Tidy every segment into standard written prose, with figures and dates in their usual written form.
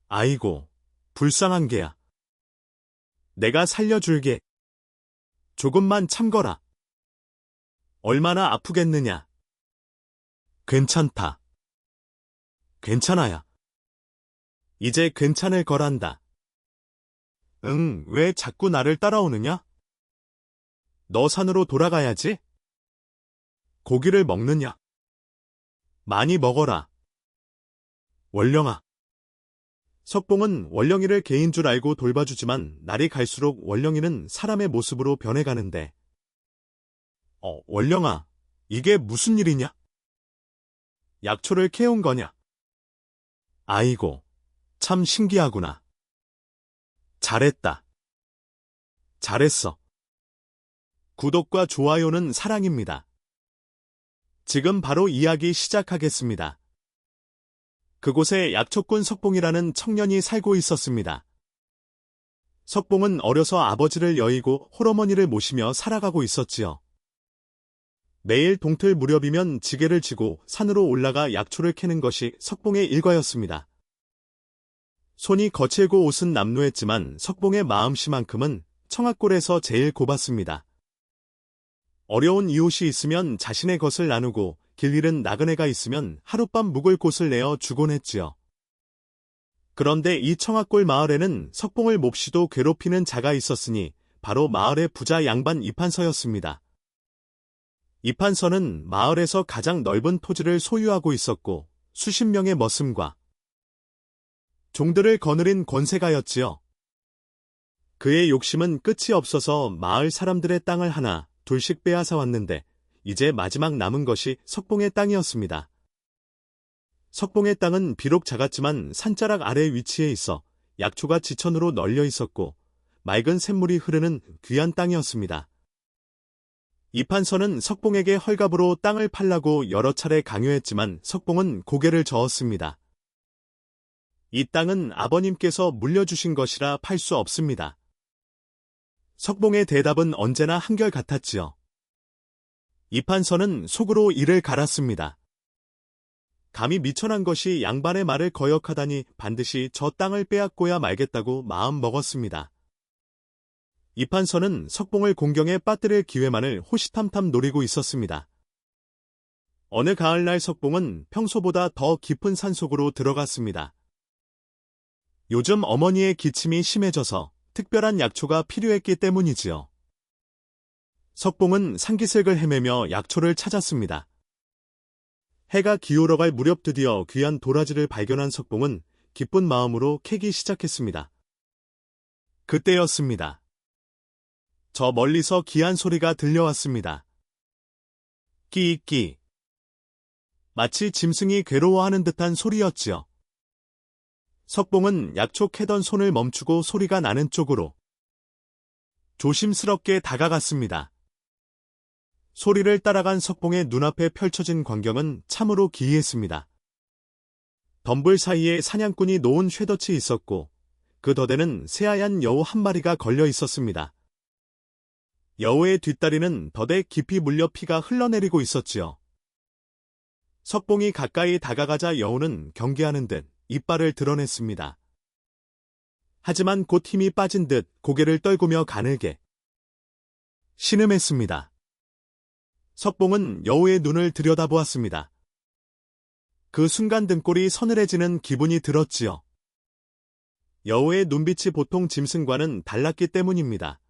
아이고, 불쌍한 개야. 내가 살려줄게. 조금만 참거라. 얼마나 아프겠느냐. 괜찮다. 괜찮아야. 이제 괜찮을 거란다. 응, 왜 자꾸 나를 따라오느냐? 너 산으로 돌아가야지. 고기를 먹느냐? 많이 먹어라. 원령아. 석봉은 원령이를 개인 줄 알고 돌봐주지만 날이 갈수록 원령이는 사람의 모습으로 변해가는데. 원령아, 이게 무슨 일이냐? 약초를 캐온 거냐? 아이고, 참 신기하구나. 잘했다. 잘했어. 구독과 좋아요는 사랑입니다. 지금 바로 이야기 시작하겠습니다. 그곳에 약초꾼 석봉이라는 청년이 살고 있었습니다. 석봉은 어려서 아버지를 여의고 홀어머니를 모시며 살아가고 있었지요. 매일 동틀 무렵이면 지게를 지고 산으로 올라가 약초를 캐는 것이 석봉의 일과였습니다. 손이 거칠고 옷은 남루했지만 석봉의 마음씨만큼은 청아골에서 제일 곱았습니다. 어려운 이웃이 있으면 자신의 것을 나누고 길 잃은 나그네가 있으면 하룻밤 묵을 곳을 내어 주곤 했지요. 그런데 이 청아골 마을에는 석봉을 몹시도 괴롭히는 자가 있었으니 바로 마을의 부자 양반 이판서였습니다. 이판서는 마을에서 가장 넓은 토지를 소유하고 있었고 수십 명의 머슴과 종들을 거느린 권세가였지요. 그의 욕심은 끝이 없어서 마을 사람들의 땅을 하나 둘씩 빼앗아 왔는데 이제 마지막 남은 것이 석봉의 땅이었습니다. 석봉의 땅은 비록 작았지만 산자락 아래 위치해 있어 약초가 지천으로 널려 있었고 맑은 샘물이 흐르는 귀한 땅이었습니다. 이판서는 석봉에게 헐갑으로 땅을 팔라고 여러 차례 강요했지만 석봉은 고개를 저었습니다. 이 땅은 아버님께서 물려주신 것이라 팔 수 없습니다. 석봉의 대답은 언제나 한결같았지요. 이판서는 속으로 이를 갈았습니다. 감히 미천한 것이 양반의 말을 거역하다니 반드시 저 땅을 빼앗고야 말겠다고 마음 먹었습니다. 이판서는 석봉을 공경에 빠뜨릴 기회만을 호시탐탐 노리고 있었습니다. 어느 가을날 석봉은 평소보다 더 깊은 산속으로 들어갔습니다. 요즘 어머니의 기침이 심해져서 특별한 약초가 필요했기 때문이지요. 석봉은 산기슭을 헤매며 약초를 찾았습니다. 해가 기울어갈 무렵 드디어 귀한 도라지를 발견한 석봉은 기쁜 마음으로 캐기 시작했습니다. 그때였습니다. 저 멀리서 기한 소리가 들려왔습니다. 끼익끼. 마치 짐승이 괴로워하는 듯한 소리였지요. 석봉은 약초 캐던 손을 멈추고 소리가 나는 쪽으로 조심스럽게 다가갔습니다. 소리를 따라간 석봉의 눈앞에 펼쳐진 광경은 참으로 기이했습니다. 덤불 사이에 사냥꾼이 놓은 쇠덫이 있었고 그 덫에는 새하얀 여우 한 마리가 걸려 있었습니다. 여우의 뒷다리는 덫에 깊이 물려 피가 흘러내리고 있었지요. 석봉이 가까이 다가가자 여우는 경계하는 듯 이빨을 드러냈습니다. 하지만 곧 힘이 빠진 듯 고개를 떨구며 가늘게 신음했습니다. 석봉은 여우의 눈을 들여다보았습니다. 그 순간 등골이 서늘해지는 기분이 들었지요. 여우의 눈빛이 보통 짐승과는 달랐기 때문입니다.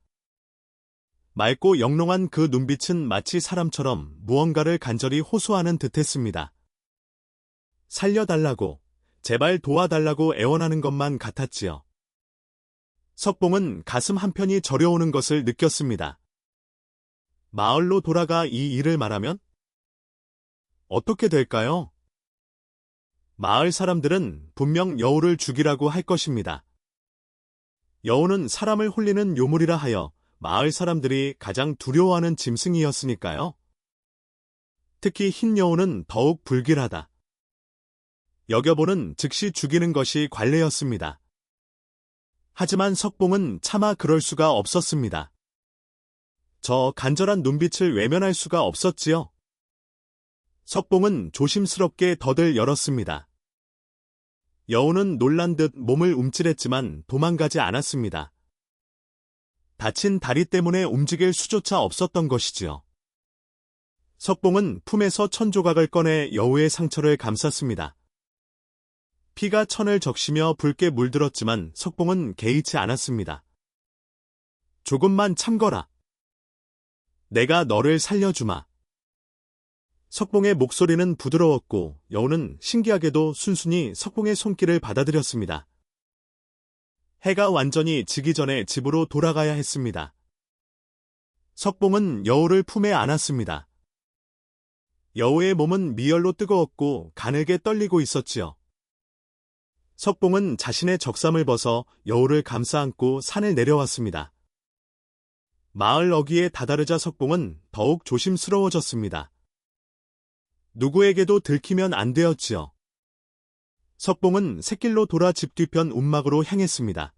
맑고 영롱한 그 눈빛은 마치 사람처럼 무언가를 간절히 호소하는 듯했습니다. 살려달라고, 제발 도와달라고 애원하는 것만 같았지요. 석봉은 가슴 한편이 저려오는 것을 느꼈습니다. 마을로 돌아가 이 일을 말하면 어떻게 될까요? 마을 사람들은 분명 여우를 죽이라고 할 것입니다. 여우는 사람을 홀리는 요물이라 하여 마을 사람들이 가장 두려워하는 짐승이었으니까요. 특히 흰 여우는 더욱 불길하다. 여겨보는 즉시 죽이는 것이 관례였습니다. 하지만 석봉은 차마 그럴 수가 없었습니다. 저 간절한 눈빛을 외면할 수가 없었지요. 석봉은 조심스럽게 덫을 열었습니다. 여우는 놀란 듯 몸을 움찔했지만 도망가지 않았습니다. 다친 다리 때문에 움직일 수조차 없었던 것이지요. 석봉은 품에서 천조각을 꺼내 여우의 상처를 감쌌습니다. 피가 천을 적시며 붉게 물들었지만 석봉은 개의치 않았습니다. 조금만 참거라. 내가 너를 살려주마. 석봉의 목소리는 부드러웠고 여우는 신기하게도 순순히 석봉의 손길을 받아들였습니다. 해가 완전히 지기 전에 집으로 돌아가야 했습니다. 석봉은 여우를 품에 안았습니다. 여우의 몸은 미열로 뜨거웠고 가늘게 떨리고 있었지요. 석봉은 자신의 적삼을 벗어 여우를 감싸 안고 산을 내려왔습니다. 마을 어귀에 다다르자 석봉은 더욱 조심스러워졌습니다. 누구에게도 들키면 안 되었지요. 석봉은 샛길로 돌아 집 뒤편 움막으로 향했습니다.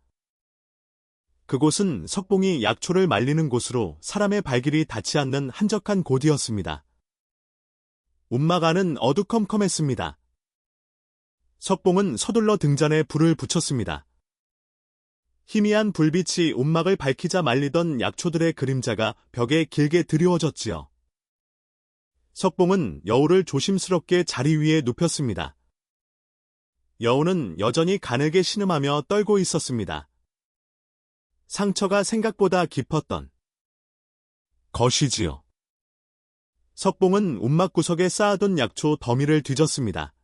그곳은 석봉이 약초를 말리는 곳으로 사람의 발길이 닿지 않는 한적한 곳이었습니다. 움막 안은 어두컴컴했습니다. 석봉은 서둘러 등잔에 불을 붙였습니다. 희미한 불빛이 움막을 밝히자 말리던 약초들의 그림자가 벽에 길게 드리워졌지요. 석봉은 여우를 조심스럽게 자리 위에 눕혔습니다. 여우는 여전히 가늘게 신음하며 떨고 있었습니다. 상처가 생각보다 깊었던 것이지요. 석봉은 움막 구석에 쌓아둔 약초 더미를 뒤졌습니다.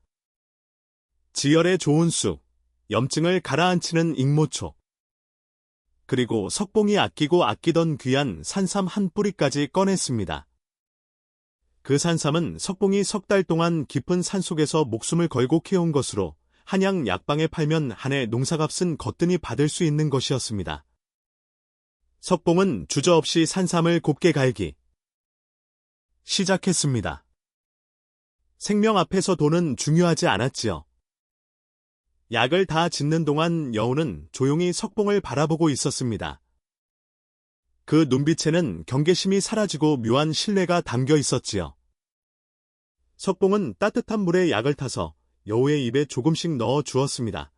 지혈에 좋은 쑥, 염증을 가라앉히는 익모초, 그리고 석봉이 아끼고 아끼던 귀한 산삼 한 뿌리까지 꺼냈습니다. 그 산삼은 석봉이 석 달 동안 깊은 산속에서 목숨을 걸고 키운 것으로 한양 약방에 팔면 한 해 농사값은 거뜬히 받을 수 있는 것이었습니다. 석봉은 주저없이 산삼을 곱게 갈기 시작했습니다. 생명 앞에서 돈은 중요하지 않았지요. 약을 다 짓는 동안 여우는 조용히 석봉을 바라보고 있었습니다. 그 눈빛에는 경계심이 사라지고 묘한 신뢰가 담겨 있었지요. 석봉은 따뜻한 물에 약을 타서 여우의 입에 조금씩 넣어 주었습니다.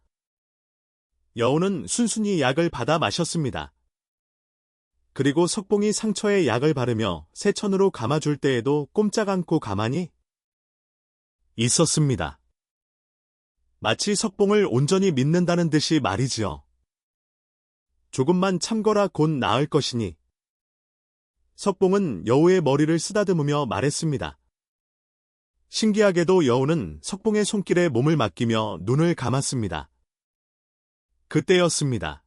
여우는 순순히 약을 받아 마셨습니다. 그리고 석봉이 상처에 약을 바르며 새천으로 감아줄 때에도 꼼짝 않고 가만히 있었습니다. 마치 석봉을 온전히 믿는다는 듯이 말이지요. 조금만 참거라 곧 나을 것이니. 석봉은 여우의 머리를 쓰다듬으며 말했습니다. 신기하게도 여우는 석봉의 손길에 몸을 맡기며 눈을 감았습니다. 그때였습니다.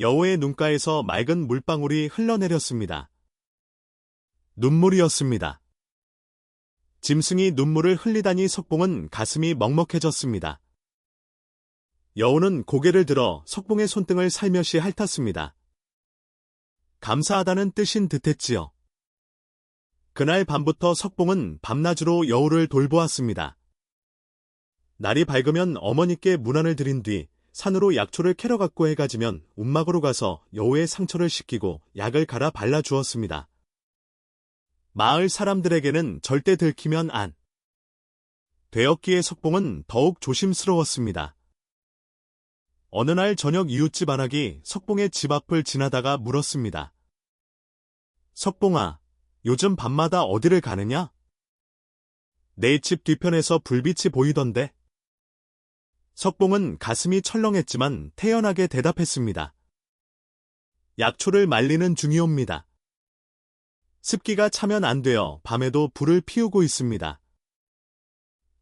여우의 눈가에서 맑은 물방울이 흘러내렸습니다. 눈물이었습니다. 짐승이 눈물을 흘리다니 석봉은 가슴이 먹먹해졌습니다. 여우는 고개를 들어 석봉의 손등을 살며시 핥았습니다. 감사하다는 뜻인 듯했지요. 그날 밤부터 석봉은 밤낮으로 여우를 돌보았습니다. 날이 밝으면 어머니께 문안을 드린 뒤 산으로 약초를 캐러 갖고 해가 지면 움막으로 가서 여우의 상처를 씻기고 약을 갈아 발라주었습니다. 마을 사람들에게는 절대 들키면 안 되었기에 석봉은 더욱 조심스러웠습니다. 어느 날 저녁 이웃집 안악이 석봉의 집 앞을 지나다가 물었습니다. 석봉아, 요즘 밤마다 어디를 가느냐? 내 집 뒤편에서 불빛이 보이던데. 석봉은 가슴이 철렁했지만 태연하게 대답했습니다. 약초를 말리는 중이옵니다. 습기가 차면 안 되어 밤에도 불을 피우고 있습니다.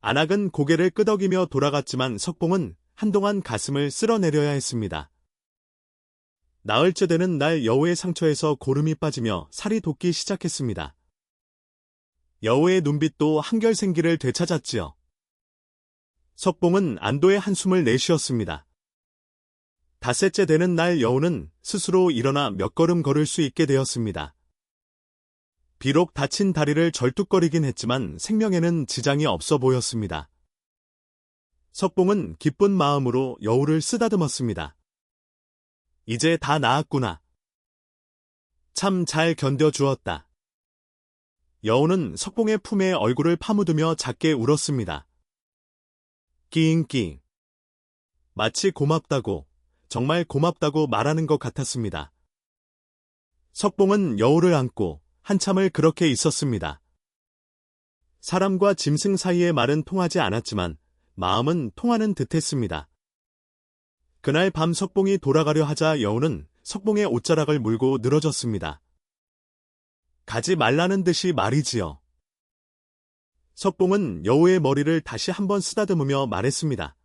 안악은 고개를 끄덕이며 돌아갔지만 석봉은 한동안 가슴을 쓸어내려야 했습니다. 나흘째 되는 날 여우의 상처에서 고름이 빠지며 살이 돋기 시작했습니다. 여우의 눈빛도 한결 생기를 되찾았지요. 석봉은 안도의 한숨을 내쉬었습니다. 닷새째 되는 날 여우는 스스로 일어나 몇 걸음 걸을 수 있게 되었습니다. 비록 다친 다리를 절뚝거리긴 했지만 생명에는 지장이 없어 보였습니다. 석봉은 기쁜 마음으로 여우를 쓰다듬었습니다. 이제 다 나았구나. 참 잘 견뎌주었다. 여우는 석봉의 품에 얼굴을 파묻으며 작게 울었습니다. 끼잉끼잉. 마치 고맙다고, 정말 고맙다고 말하는 것 같았습니다. 석봉은 여우를 안고 한참을 그렇게 있었습니다. 사람과 짐승 사이의 말은 통하지 않았지만 마음은 통하는 듯했습니다. 그날 밤 석봉이 돌아가려 하자 여우는 석봉의 옷자락을 물고 늘어졌습니다. 가지 말라는 듯이 말이지요. 석봉은 여우의 머리를 다시 한번 쓰다듬으며 말했습니다.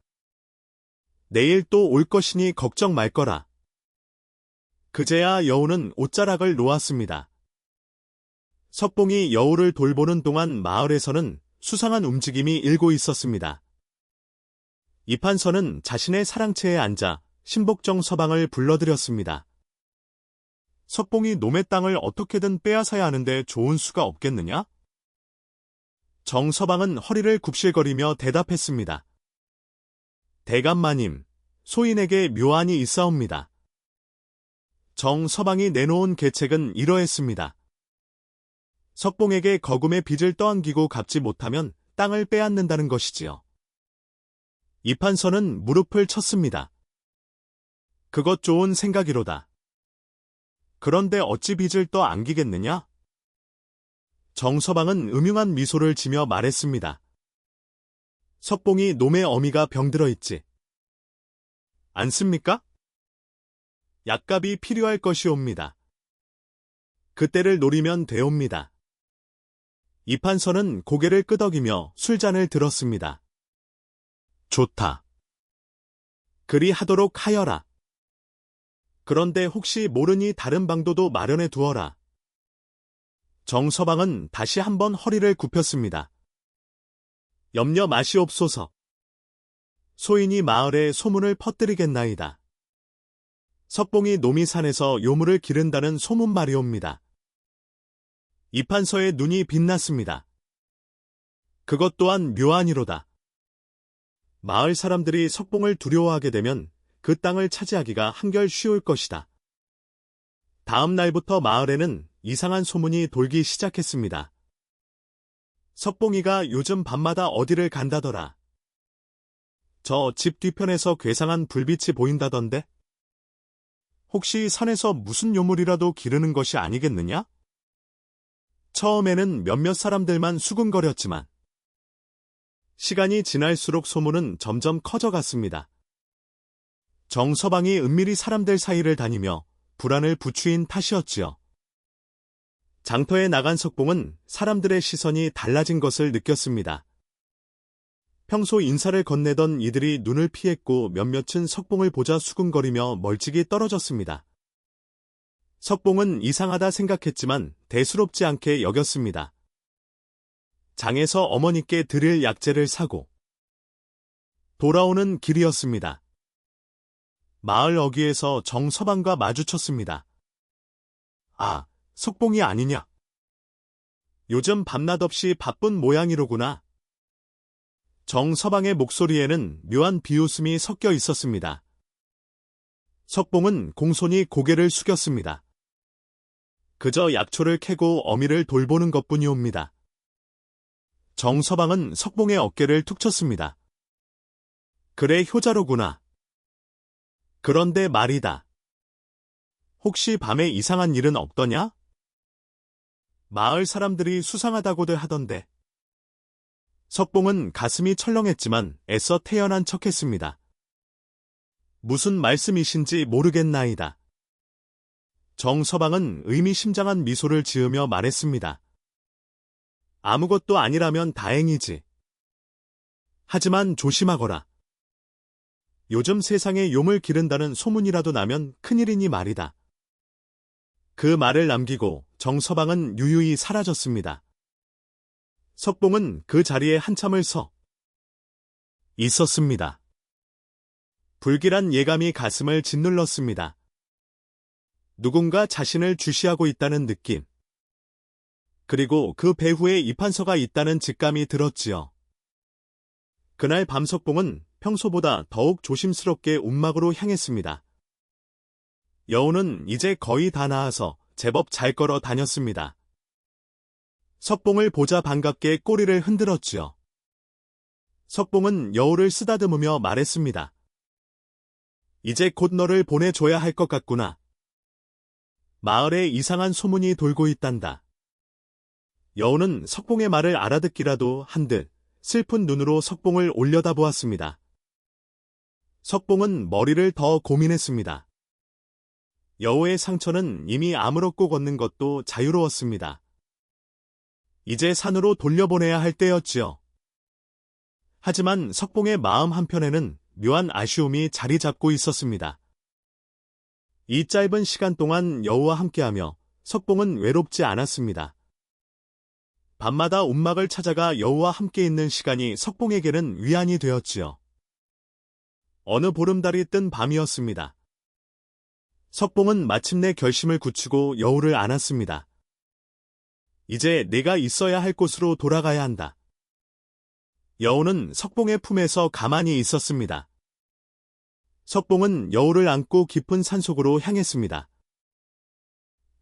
내일 또 올 것이니 걱정 말거라. 그제야 여우는 옷자락을 놓았습니다. 석봉이 여우를 돌보는 동안 마을에서는 수상한 움직임이 일고 있었습니다. 이판서는 자신의 사랑채에 앉아 신복정 서방을 불러들였습니다. 석봉이 놈의 땅을 어떻게든 빼앗아야 하는데 좋은 수가 없겠느냐? 정 서방은 허리를 굽실거리며 대답했습니다. 대감마님, 소인에게 묘안이 있사옵니다. 정 서방이 내놓은 계책은 이러했습니다. 석봉에게 거금의 빚을 떠안기고 갚지 못하면 땅을 빼앗는다는 것이지요. 이판서는 무릎을 쳤습니다. 그것 좋은 생각이로다. 그런데 어찌 빚을 떠안기겠느냐? 정서방은 음흉한 미소를 지며 말했습니다. 석봉이 놈의 어미가 병들어 있지 않습니까? 약값이 필요할 것이옵니다. 그때를 노리면 되옵니다. 이판서는 고개를 끄덕이며 술잔을 들었습니다. 좋다. 그리 하도록 하여라. 그런데 혹시 모르니 다른 방도도 마련해 두어라. 정서방은 다시 한번 허리를 굽혔습니다. 염려 마시옵소서. 소인이 마을에 소문을 퍼뜨리겠나이다. 석봉이 노미산에서 요물을 기른다는 소문 말이옵니다. 이판서의 눈이 빛났습니다. 그것 또한 묘안이로다. 마을 사람들이 석봉을 두려워하게 되면 그 땅을 차지하기가 한결 쉬울 것이다. 다음 날부터 마을에는 이상한 소문이 돌기 시작했습니다. 석봉이가 요즘 밤마다 어디를 간다더라. 저 집 뒤편에서 괴상한 불빛이 보인다던데? 혹시 산에서 무슨 요물이라도 기르는 것이 아니겠느냐? 처음에는 몇몇 사람들만 수군거렸지만 시간이 지날수록 소문은 점점 커져갔습니다. 정서방이 은밀히 사람들 사이를 다니며 불안을 부추인 탓이었지요. 장터에 나간 석봉은 사람들의 시선이 달라진 것을 느꼈습니다. 평소 인사를 건네던 이들이 눈을 피했고 몇몇은 석봉을 보자 수군거리며 멀찍이 떨어졌습니다. 석봉은 이상하다 생각했지만 대수롭지 않게 여겼습니다. 장에서 어머니께 드릴 약재를 사고 돌아오는 길이었습니다. 마을 어귀에서 정서방과 마주쳤습니다. 아, 석봉이 아니냐? 요즘 밤낮 없이 바쁜 모양이로구나. 정서방의 목소리에는 묘한 비웃음이 섞여 있었습니다. 석봉은 공손히 고개를 숙였습니다. 그저 약초를 캐고 어미를 돌보는 것뿐이옵니다. 정서방은 석봉의 어깨를 툭 쳤습니다. 그래 효자로구나. 그런데 말이다. 혹시 밤에 이상한 일은 없더냐? 마을 사람들이 수상하다고들 하던데. 석봉은 가슴이 철렁했지만 애써 태연한 척했습니다. 무슨 말씀이신지 모르겠나이다. 정서방은 의미심장한 미소를 지으며 말했습니다. 아무것도 아니라면 다행이지. 하지만 조심하거라. 요즘 세상에 요물 기른다는 소문이라도 나면 큰일이니 말이다. 그 말을 남기고 정서방은 유유히 사라졌습니다. 석봉은 그 자리에 한참을 서 있었습니다. 불길한 예감이 가슴을 짓눌렀습니다. 누군가 자신을 주시하고 있다는 느낌. 그리고 그 배후에 이판서가 있다는 직감이 들었지요. 그날 밤 석봉은 평소보다 더욱 조심스럽게 움막으로 향했습니다. 여우는 이제 거의 다 나아서 제법 잘 걸어 다녔습니다. 석봉을 보자 반갑게 꼬리를 흔들었지요. 석봉은 여우를 쓰다듬으며 말했습니다. 이제 곧 너를 보내줘야 할 것 같구나. 마을에 이상한 소문이 돌고 있단다. 여우는 석봉의 말을 알아듣기라도 한 듯 슬픈 눈으로 석봉을 올려다보았습니다. 석봉은 머리를 더 고민했습니다. 여우의 상처는 이미 아무렇고 걷는 것도 자유로웠습니다. 이제 산으로 돌려보내야 할 때였지요. 하지만 석봉의 마음 한편에는 묘한 아쉬움이 자리 잡고 있었습니다. 이 짧은 시간 동안 여우와 함께하며 석봉은 외롭지 않았습니다. 밤마다 움막을 찾아가 여우와 함께 있는 시간이 석봉에게는 위안이 되었지요. 어느 보름달이 뜬 밤이었습니다. 석봉은 마침내 결심을 굳히고 여우를 안았습니다. 이제 내가 있어야 할 곳으로 돌아가야 한다. 여우는 석봉의 품에서 가만히 있었습니다. 석봉은 여우를 안고 깊은 산속으로 향했습니다.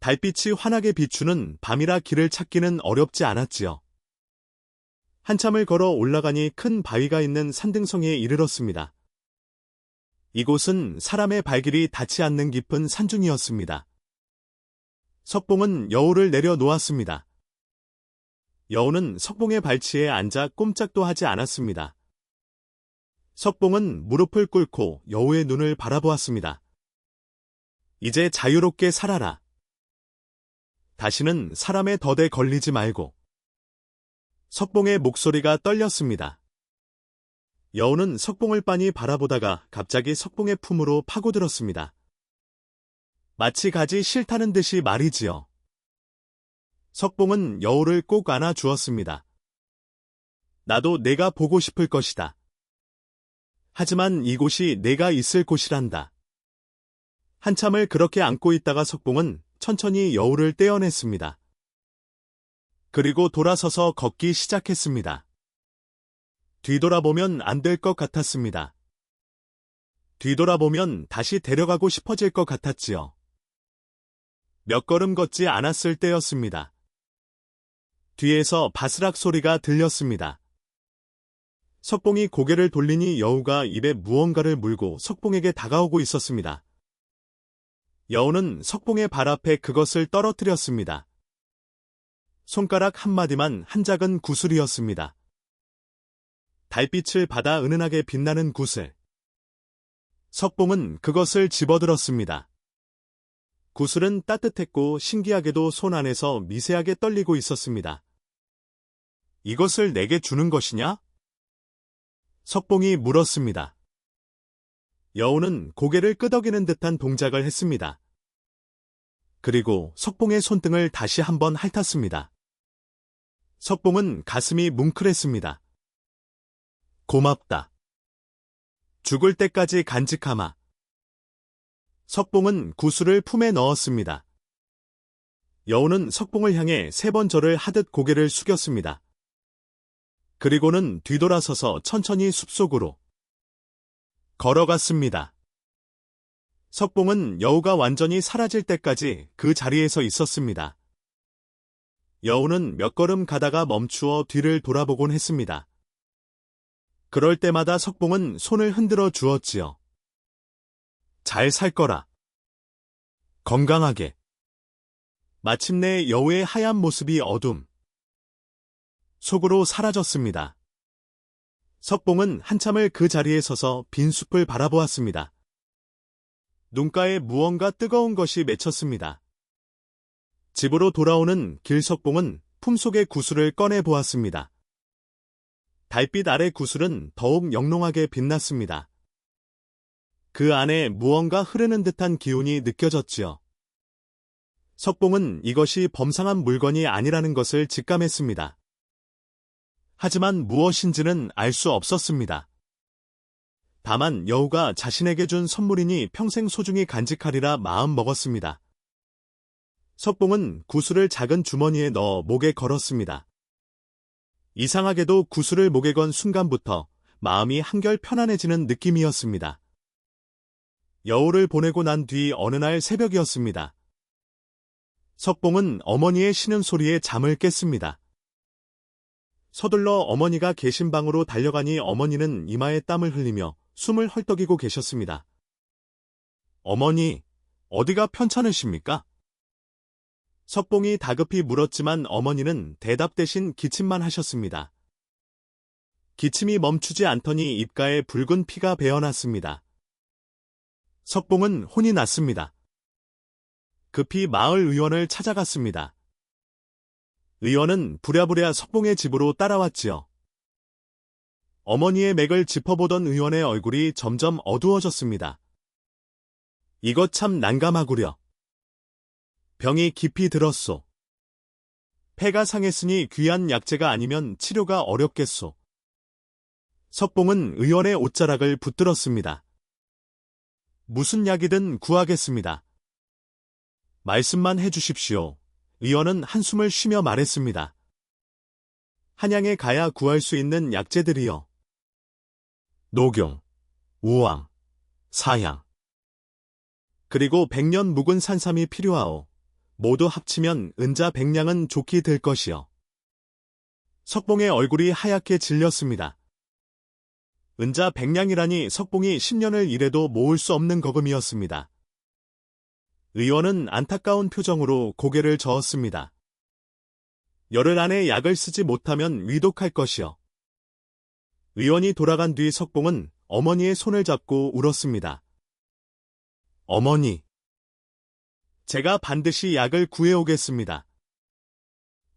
달빛이 환하게 비추는 밤이라 길을 찾기는 어렵지 않았지요. 한참을 걸어 올라가니 큰 바위가 있는 산등성이에 이르렀습니다. 이곳은 사람의 발길이 닿지 않는 깊은 산중이었습니다. 석봉은 여우를 내려놓았습니다. 여우는 석봉의 발치에 앉아 꼼짝도 하지 않았습니다. 석봉은 무릎을 꿇고 여우의 눈을 바라보았습니다. 이제 자유롭게 살아라. 다시는 사람의 덫에 걸리지 말고. 석봉의 목소리가 떨렸습니다. 여우는 석봉을 빤히 바라보다가 갑자기 석봉의 품으로 파고들었습니다. 마치 가지 싫다는 듯이 말이지요. 석봉은 여우를 꼭 안아 주었습니다. 나도 내가 보고 싶을 것이다. 하지만 이곳이 내가 있을 곳이란다. 한참을 그렇게 안고 있다가 석봉은 천천히 여우를 떼어냈습니다. 그리고 돌아서서 걷기 시작했습니다. 뒤돌아보면 안 될 것 같았습니다. 뒤돌아보면 다시 데려가고 싶어질 것 같았지요. 몇 걸음 걷지 않았을 때였습니다. 뒤에서 바스락 소리가 들렸습니다. 석봉이 고개를 돌리니 여우가 입에 무언가를 물고 석봉에게 다가오고 있었습니다. 여우는 석봉의 발 앞에 그것을 떨어뜨렸습니다. 손가락 한마디만 한 작은 구슬이었습니다. 달빛을 받아 은은하게 빛나는 구슬. 석봉은 그것을 집어들었습니다. 구슬은 따뜻했고 신기하게도 손 안에서 미세하게 떨리고 있었습니다. 이것을 내게 주는 것이냐? 석봉이 물었습니다. 여우는 고개를 끄덕이는 듯한 동작을 했습니다. 그리고 석봉의 손등을 다시 한번 핥았습니다. 석봉은 가슴이 뭉클했습니다. 고맙다. 죽을 때까지 간직하마. 석봉은 구슬을 품에 넣었습니다. 여우는 석봉을 향해 3번 절을 하듯 고개를 숙였습니다. 그리고는 뒤돌아서서 천천히 숲속으로 걸어갔습니다. 석봉은 여우가 완전히 사라질 때까지 그 자리에서 있었습니다. 여우는 몇 걸음 가다가 멈추어 뒤를 돌아보곤 했습니다. 그럴 때마다 석봉은 손을 흔들어 주었지요. 잘 살 거라. 건강하게. 마침내 여우의 하얀 모습이 어둠 속으로 사라졌습니다. 석봉은 한참을 그 자리에 서서 빈 숲을 바라보았습니다. 눈가에 무언가 뜨거운 것이 맺혔습니다. 집으로 돌아오는 길 석봉은 품속의 구슬을 꺼내 보았습니다. 달빛 아래 구슬은 더욱 영롱하게 빛났습니다. 그 안에 무언가 흐르는 듯한 기운이 느껴졌지요. 석봉은 이것이 범상한 물건이 아니라는 것을 직감했습니다. 하지만 무엇인지는 알 수 없었습니다. 다만 여우가 자신에게 준 선물이니 평생 소중히 간직하리라 마음 먹었습니다. 석봉은 구슬을 작은 주머니에 넣어 목에 걸었습니다. 이상하게도 구슬을 목에 건 순간부터 마음이 한결 편안해지는 느낌이었습니다. 여우를 보내고 난 뒤 어느 날 새벽이었습니다. 석봉은 어머니의 쉬는 소리에 잠을 깼습니다. 서둘러 어머니가 계신 방으로 달려가니 어머니는 이마에 땀을 흘리며 숨을 헐떡이고 계셨습니다. 어머니, 어디가 편찮으십니까? 석봉이 다급히 물었지만 어머니는 대답 대신 기침만 하셨습니다. 기침이 멈추지 않더니 입가에 붉은 피가 배어났습니다. 석봉은 혼이 났습니다. 급히 마을 의원을 찾아갔습니다. 의원은 부랴부랴 석봉의 집으로 따라왔지요. 어머니의 맥을 짚어보던 의원의 얼굴이 점점 어두워졌습니다. 이것 참 난감하구려. 병이 깊이 들었소. 폐가 상했으니 귀한 약재가 아니면 치료가 어렵겠소. 석봉은 의원의 옷자락을 붙들었습니다. 무슨 약이든 구하겠습니다. 말씀만 해주십시오. 의원은 한숨을 쉬며 말했습니다. 한양에 가야 구할 수 있는 약재들이요. 녹용, 우왕, 사향. 그리고 100년 묵은 산삼이 필요하오. 모두 합치면 은자 100냥은 좋게 될 것이요. 석봉의 얼굴이 하얗게 질렸습니다. 은자 100냥이라니 석봉이 10년을 일해도 모을 수 없는 거금이었습니다. 의원은 안타까운 표정으로 고개를 저었습니다. 열흘 안에 약을 쓰지 못하면 위독할 것이요. 의원이 돌아간 뒤 석봉은 어머니의 손을 잡고 울었습니다. 어머니, 제가 반드시 약을 구해오겠습니다.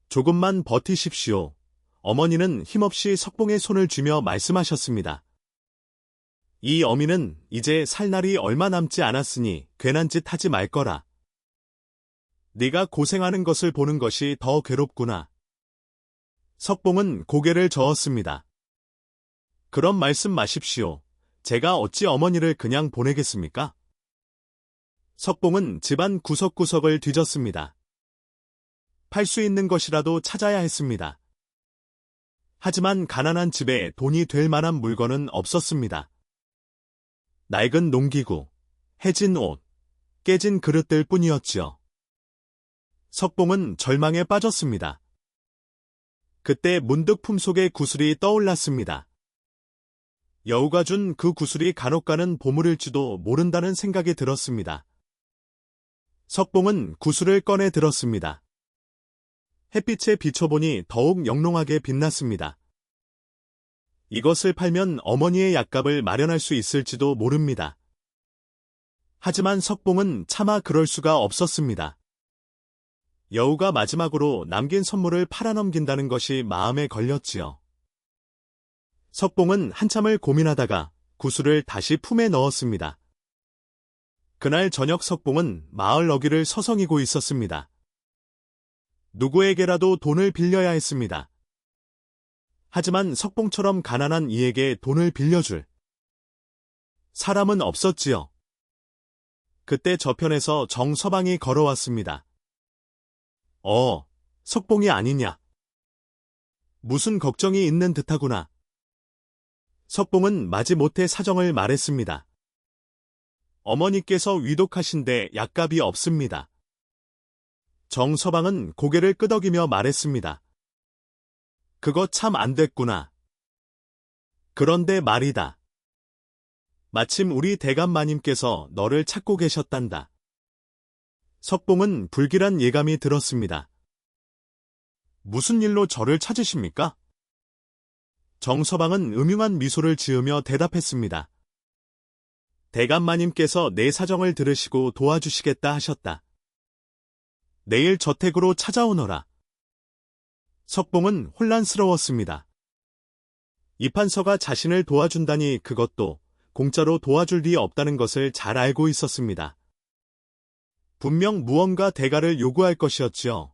조금만 버티십시오. 어머니는 힘없이 석봉의 손을 쥐며 말씀하셨습니다. 이 어미는 이제 살 날이 얼마 남지 않았으니 괜한 짓 하지 말거라. 네가 고생하는 것을 보는 것이 더 괴롭구나. 석봉은 고개를 저었습니다. 그런 말씀 마십시오. 제가 어찌 어머니를 그냥 보내겠습니까? 석봉은 집안 구석구석을 뒤졌습니다. 팔 수 있는 것이라도 찾아야 했습니다. 하지만 가난한 집에 돈이 될 만한 물건은 없었습니다. 낡은 농기구, 해진 옷, 깨진 그릇들 뿐이었지요. 석봉은 절망에 빠졌습니다. 그때 문득 품속에 구슬이 떠올랐습니다. 여우가 준 그 구슬이 간혹 가는 보물일지도 모른다는 생각이 들었습니다. 석봉은 구슬을 꺼내 들었습니다. 햇빛에 비춰보니 더욱 영롱하게 빛났습니다. 이것을 팔면 어머니의 약값을 마련할 수 있을지도 모릅니다. 하지만 석봉은 차마 그럴 수가 없었습니다. 여우가 마지막으로 남긴 선물을 팔아넘긴다는 것이 마음에 걸렸지요. 석봉은 한참을 고민하다가 구슬을 다시 품에 넣었습니다. 그날 저녁 석봉은 마을 어귀를 서성이고 있었습니다. 누구에게라도 돈을 빌려야 했습니다. 하지만 석봉처럼 가난한 이에게 돈을 빌려줄 사람은 없었지요. 그때 저편에서 정서방이 걸어왔습니다. 석봉이 아니냐. 무슨 걱정이 있는 듯하구나. 석봉은 마지못해 사정을 말했습니다. 어머니께서 위독하신데 약값이 없습니다. 정서방은 고개를 끄덕이며 말했습니다. 그거 참 안 됐구나. 그런데 말이다. 마침 우리 대감마님께서 너를 찾고 계셨단다. 석봉은 불길한 예감이 들었습니다. 무슨 일로 저를 찾으십니까? 정서방은 음흉한 미소를 지으며 대답했습니다. 대감마님께서 내 사정을 들으시고 도와주시겠다 하셨다. 내일 저택으로 찾아오너라. 석봉은 혼란스러웠습니다. 이판서가 자신을 도와준다니 그것도 공짜로 도와줄 리 없다는 것을 잘 알고 있었습니다. 분명 무언가 대가를 요구할 것이었지요.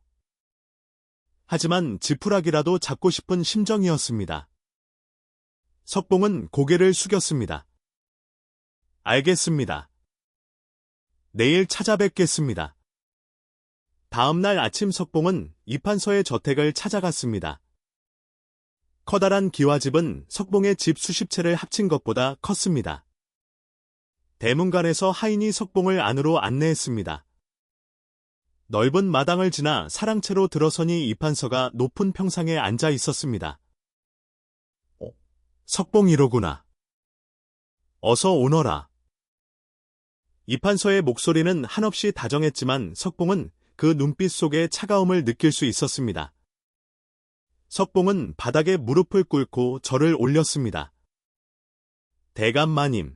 하지만 지푸라기라도 잡고 싶은 심정이었습니다. 석봉은 고개를 숙였습니다. 알겠습니다. 내일 찾아뵙겠습니다. 다음날 아침 석봉은 이판서의 저택을 찾아갔습니다. 커다란 기와집은 석봉의 집 수십 채를 합친 것보다 컸습니다. 대문간에서 하인이 석봉을 안으로 안내했습니다. 넓은 마당을 지나 사랑채로 들어서니 이판서가 높은 평상에 앉아 있었습니다. 석봉이로구나. 어서 오너라. 이판서의 목소리는 한없이 다정했지만 석봉은 그 눈빛 속에 차가움을 느낄 수 있었습니다. 석봉은 바닥에 무릎을 꿇고 절을 올렸습니다. 대감마님,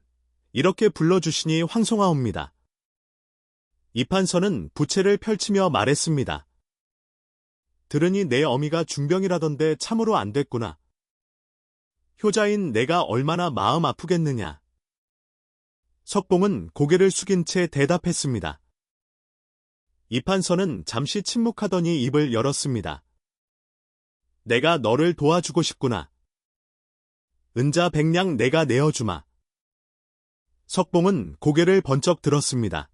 이렇게 불러주시니 황송하옵니다. 이판서는 부채를 펼치며 말했습니다. 들으니 내 어미가 중병이라던데 참으로 안 됐구나. 효자인 내가 얼마나 마음 아프겠느냐. 석봉은 고개를 숙인 채 대답했습니다. 이판서는 잠시 침묵하더니 입을 열었습니다. 내가 너를 도와주고 싶구나. 은자 100냥 내가 내어주마. 석봉은 고개를 번쩍 들었습니다.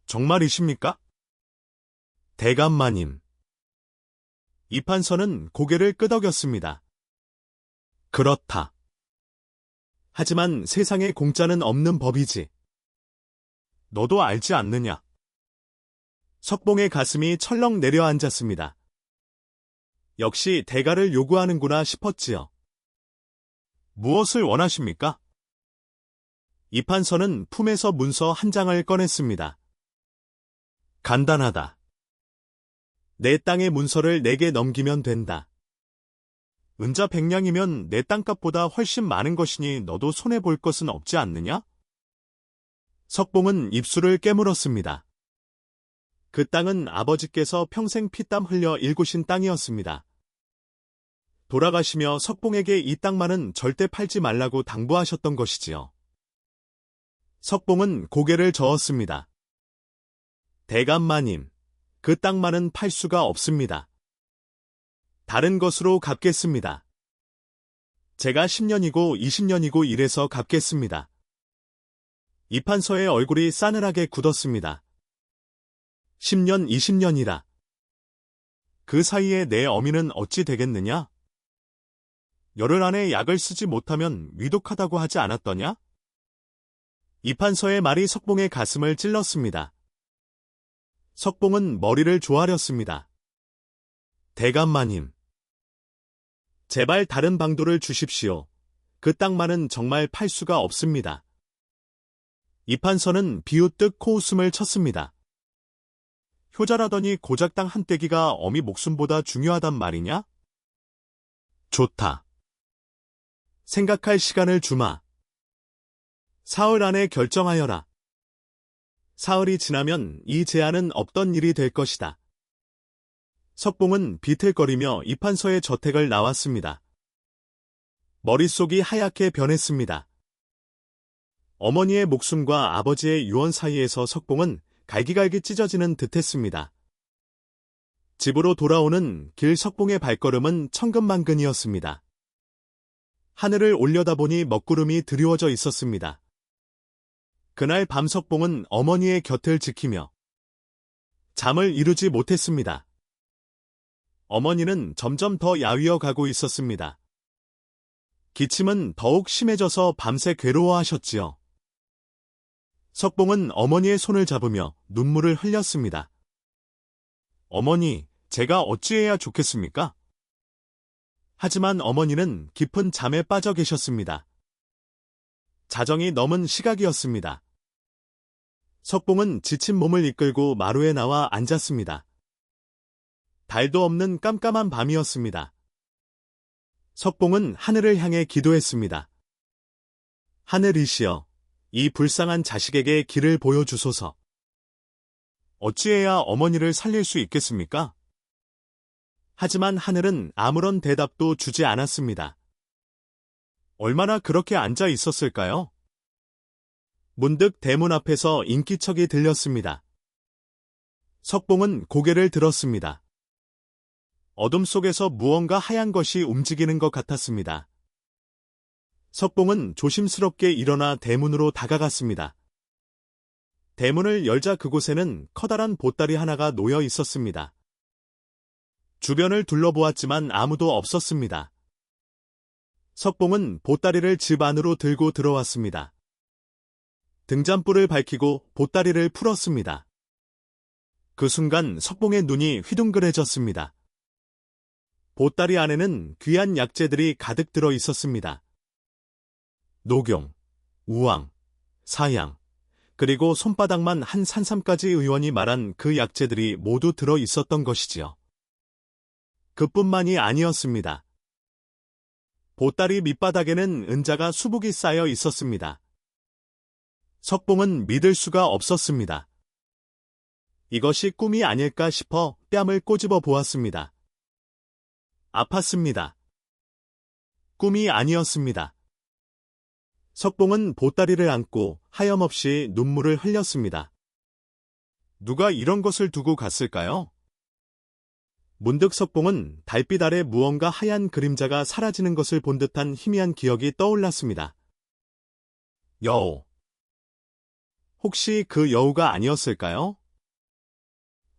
정말이십니까? 대감마님. 이판서는 고개를 끄덕였습니다. 그렇다. 하지만 세상에 공짜는 없는 법이지. 너도 알지 않느냐? 석봉의 가슴이 철렁 내려앉았습니다. 역시 대가를 요구하는구나 싶었지요. 무엇을 원하십니까? 이판서는 품에서 문서 한 장을 꺼냈습니다. 간단하다. 내 땅의 문서를 내게 넘기면 된다. 은자 100냥이면 내 땅값보다 훨씬 많은 것이니 너도 손해볼 것은 없지 않느냐? 석봉은 입술을 깨물었습니다. 그 땅은 아버지께서 평생 피땀 흘려 일구신 땅이었습니다. 돌아가시며 석봉에게 이 땅만은 절대 팔지 말라고 당부하셨던 것이지요. 석봉은 고개를 저었습니다. 대감마님, 그 땅만은 팔 수가 없습니다. 다른 것으로 갚겠습니다. 제가 10년이고 20년이고 일해서 갚겠습니다. 이판서의 얼굴이 싸늘하게 굳었습니다. 10년, 20년이라. 그 사이에 내 어미는 어찌 되겠느냐? 열흘 안에 약을 쓰지 못하면 위독하다고 하지 않았더냐? 이판서의 말이 석봉의 가슴을 찔렀습니다. 석봉은 머리를 조아렸습니다. 대감마님, 제발 다른 방도를 주십시오. 그 땅만은 정말 팔 수가 없습니다. 이판서는 비웃듯 코웃음을 쳤습니다. 효자라더니 고작 땅 한 떼기가 어미 목숨보다 중요하단 말이냐? 좋다. 생각할 시간을 주마. 사흘 안에 결정하여라. 사흘이 지나면 이 제안은 없던 일이 될 것이다. 석봉은 비틀거리며 이판서의 저택을 나왔습니다. 머릿속이 하얗게 변했습니다. 어머니의 목숨과 아버지의 유언 사이에서 석봉은 갈기갈기 찢어지는 듯했습니다. 집으로 돌아오는 길 석봉의 발걸음은 천근만근이었습니다. 하늘을 올려다보니 먹구름이 드리워져 있었습니다. 그날 밤 석봉은 어머니의 곁을 지키며 잠을 이루지 못했습니다. 어머니는 점점 더 야위어 가고 있었습니다. 기침은 더욱 심해져서 밤새 괴로워하셨지요. 석봉은 어머니의 손을 잡으며 눈물을 흘렸습니다. 어머니, 제가 어찌해야 좋겠습니까? 하지만 어머니는 깊은 잠에 빠져 계셨습니다. 자정이 넘은 시각이었습니다. 석봉은 지친 몸을 이끌고 마루에 나와 앉았습니다. 달도 없는 깜깜한 밤이었습니다. 석봉은 하늘을 향해 기도했습니다. 하늘이시여, 이 불쌍한 자식에게 길을 보여주소서. 어찌해야 어머니를 살릴 수 있겠습니까? 하지만 하늘은 아무런 대답도 주지 않았습니다. 얼마나 그렇게 앉아 있었을까요? 문득 대문 앞에서 인기척이 들렸습니다. 석봉은 고개를 들었습니다. 어둠 속에서 무언가 하얀 것이 움직이는 것 같았습니다. 석봉은 조심스럽게 일어나 대문으로 다가갔습니다. 대문을 열자 그곳에는 커다란 보따리 하나가 놓여 있었습니다. 주변을 둘러보았지만 아무도 없었습니다. 석봉은 보따리를 집 안으로 들고 들어왔습니다. 등잔불을 밝히고 보따리를 풀었습니다. 그 순간 석봉의 눈이 휘둥그레졌습니다. 보따리 안에는 귀한 약재들이 가득 들어 있었습니다. 녹용, 우황, 사양, 그리고 손바닥만 한 산삼까지 의원이 말한 그 약재들이 모두 들어 있었던 것이지요. 그뿐만이 아니었습니다. 보따리 밑바닥에는 은자가 수북이 쌓여 있었습니다. 석봉은 믿을 수가 없었습니다. 이것이 꿈이 아닐까 싶어 뺨을 꼬집어 보았습니다. 아팠습니다. 꿈이 아니었습니다. 석봉은 보따리를 안고 하염없이 눈물을 흘렸습니다. 누가 이런 것을 두고 갔을까요? 문득 석봉은 달빛 아래 무언가 하얀 그림자가 사라지는 것을 본 듯한 희미한 기억이 떠올랐습니다. 여우. 혹시 그 여우가 아니었을까요?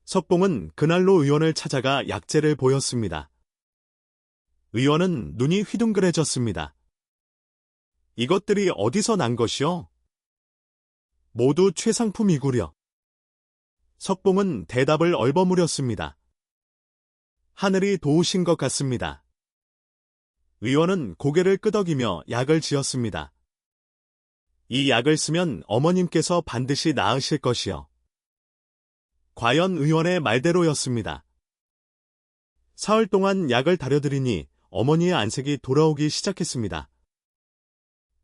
석봉은 그날로 의원을 찾아가 약재를 보였습니다. 의원은 눈이 휘둥그레졌습니다. 이것들이 어디서 난 것이요? 모두 최상품이구려. 석봉은 대답을 얼버무렸습니다. 하늘이 도우신 것 같습니다. 의원은 고개를 끄덕이며 약을 지었습니다. 이 약을 쓰면 어머님께서 반드시 나으실 것이요. 과연 의원의 말대로였습니다. 사흘 동안 약을 다려드리니 어머니의 안색이 돌아오기 시작했습니다.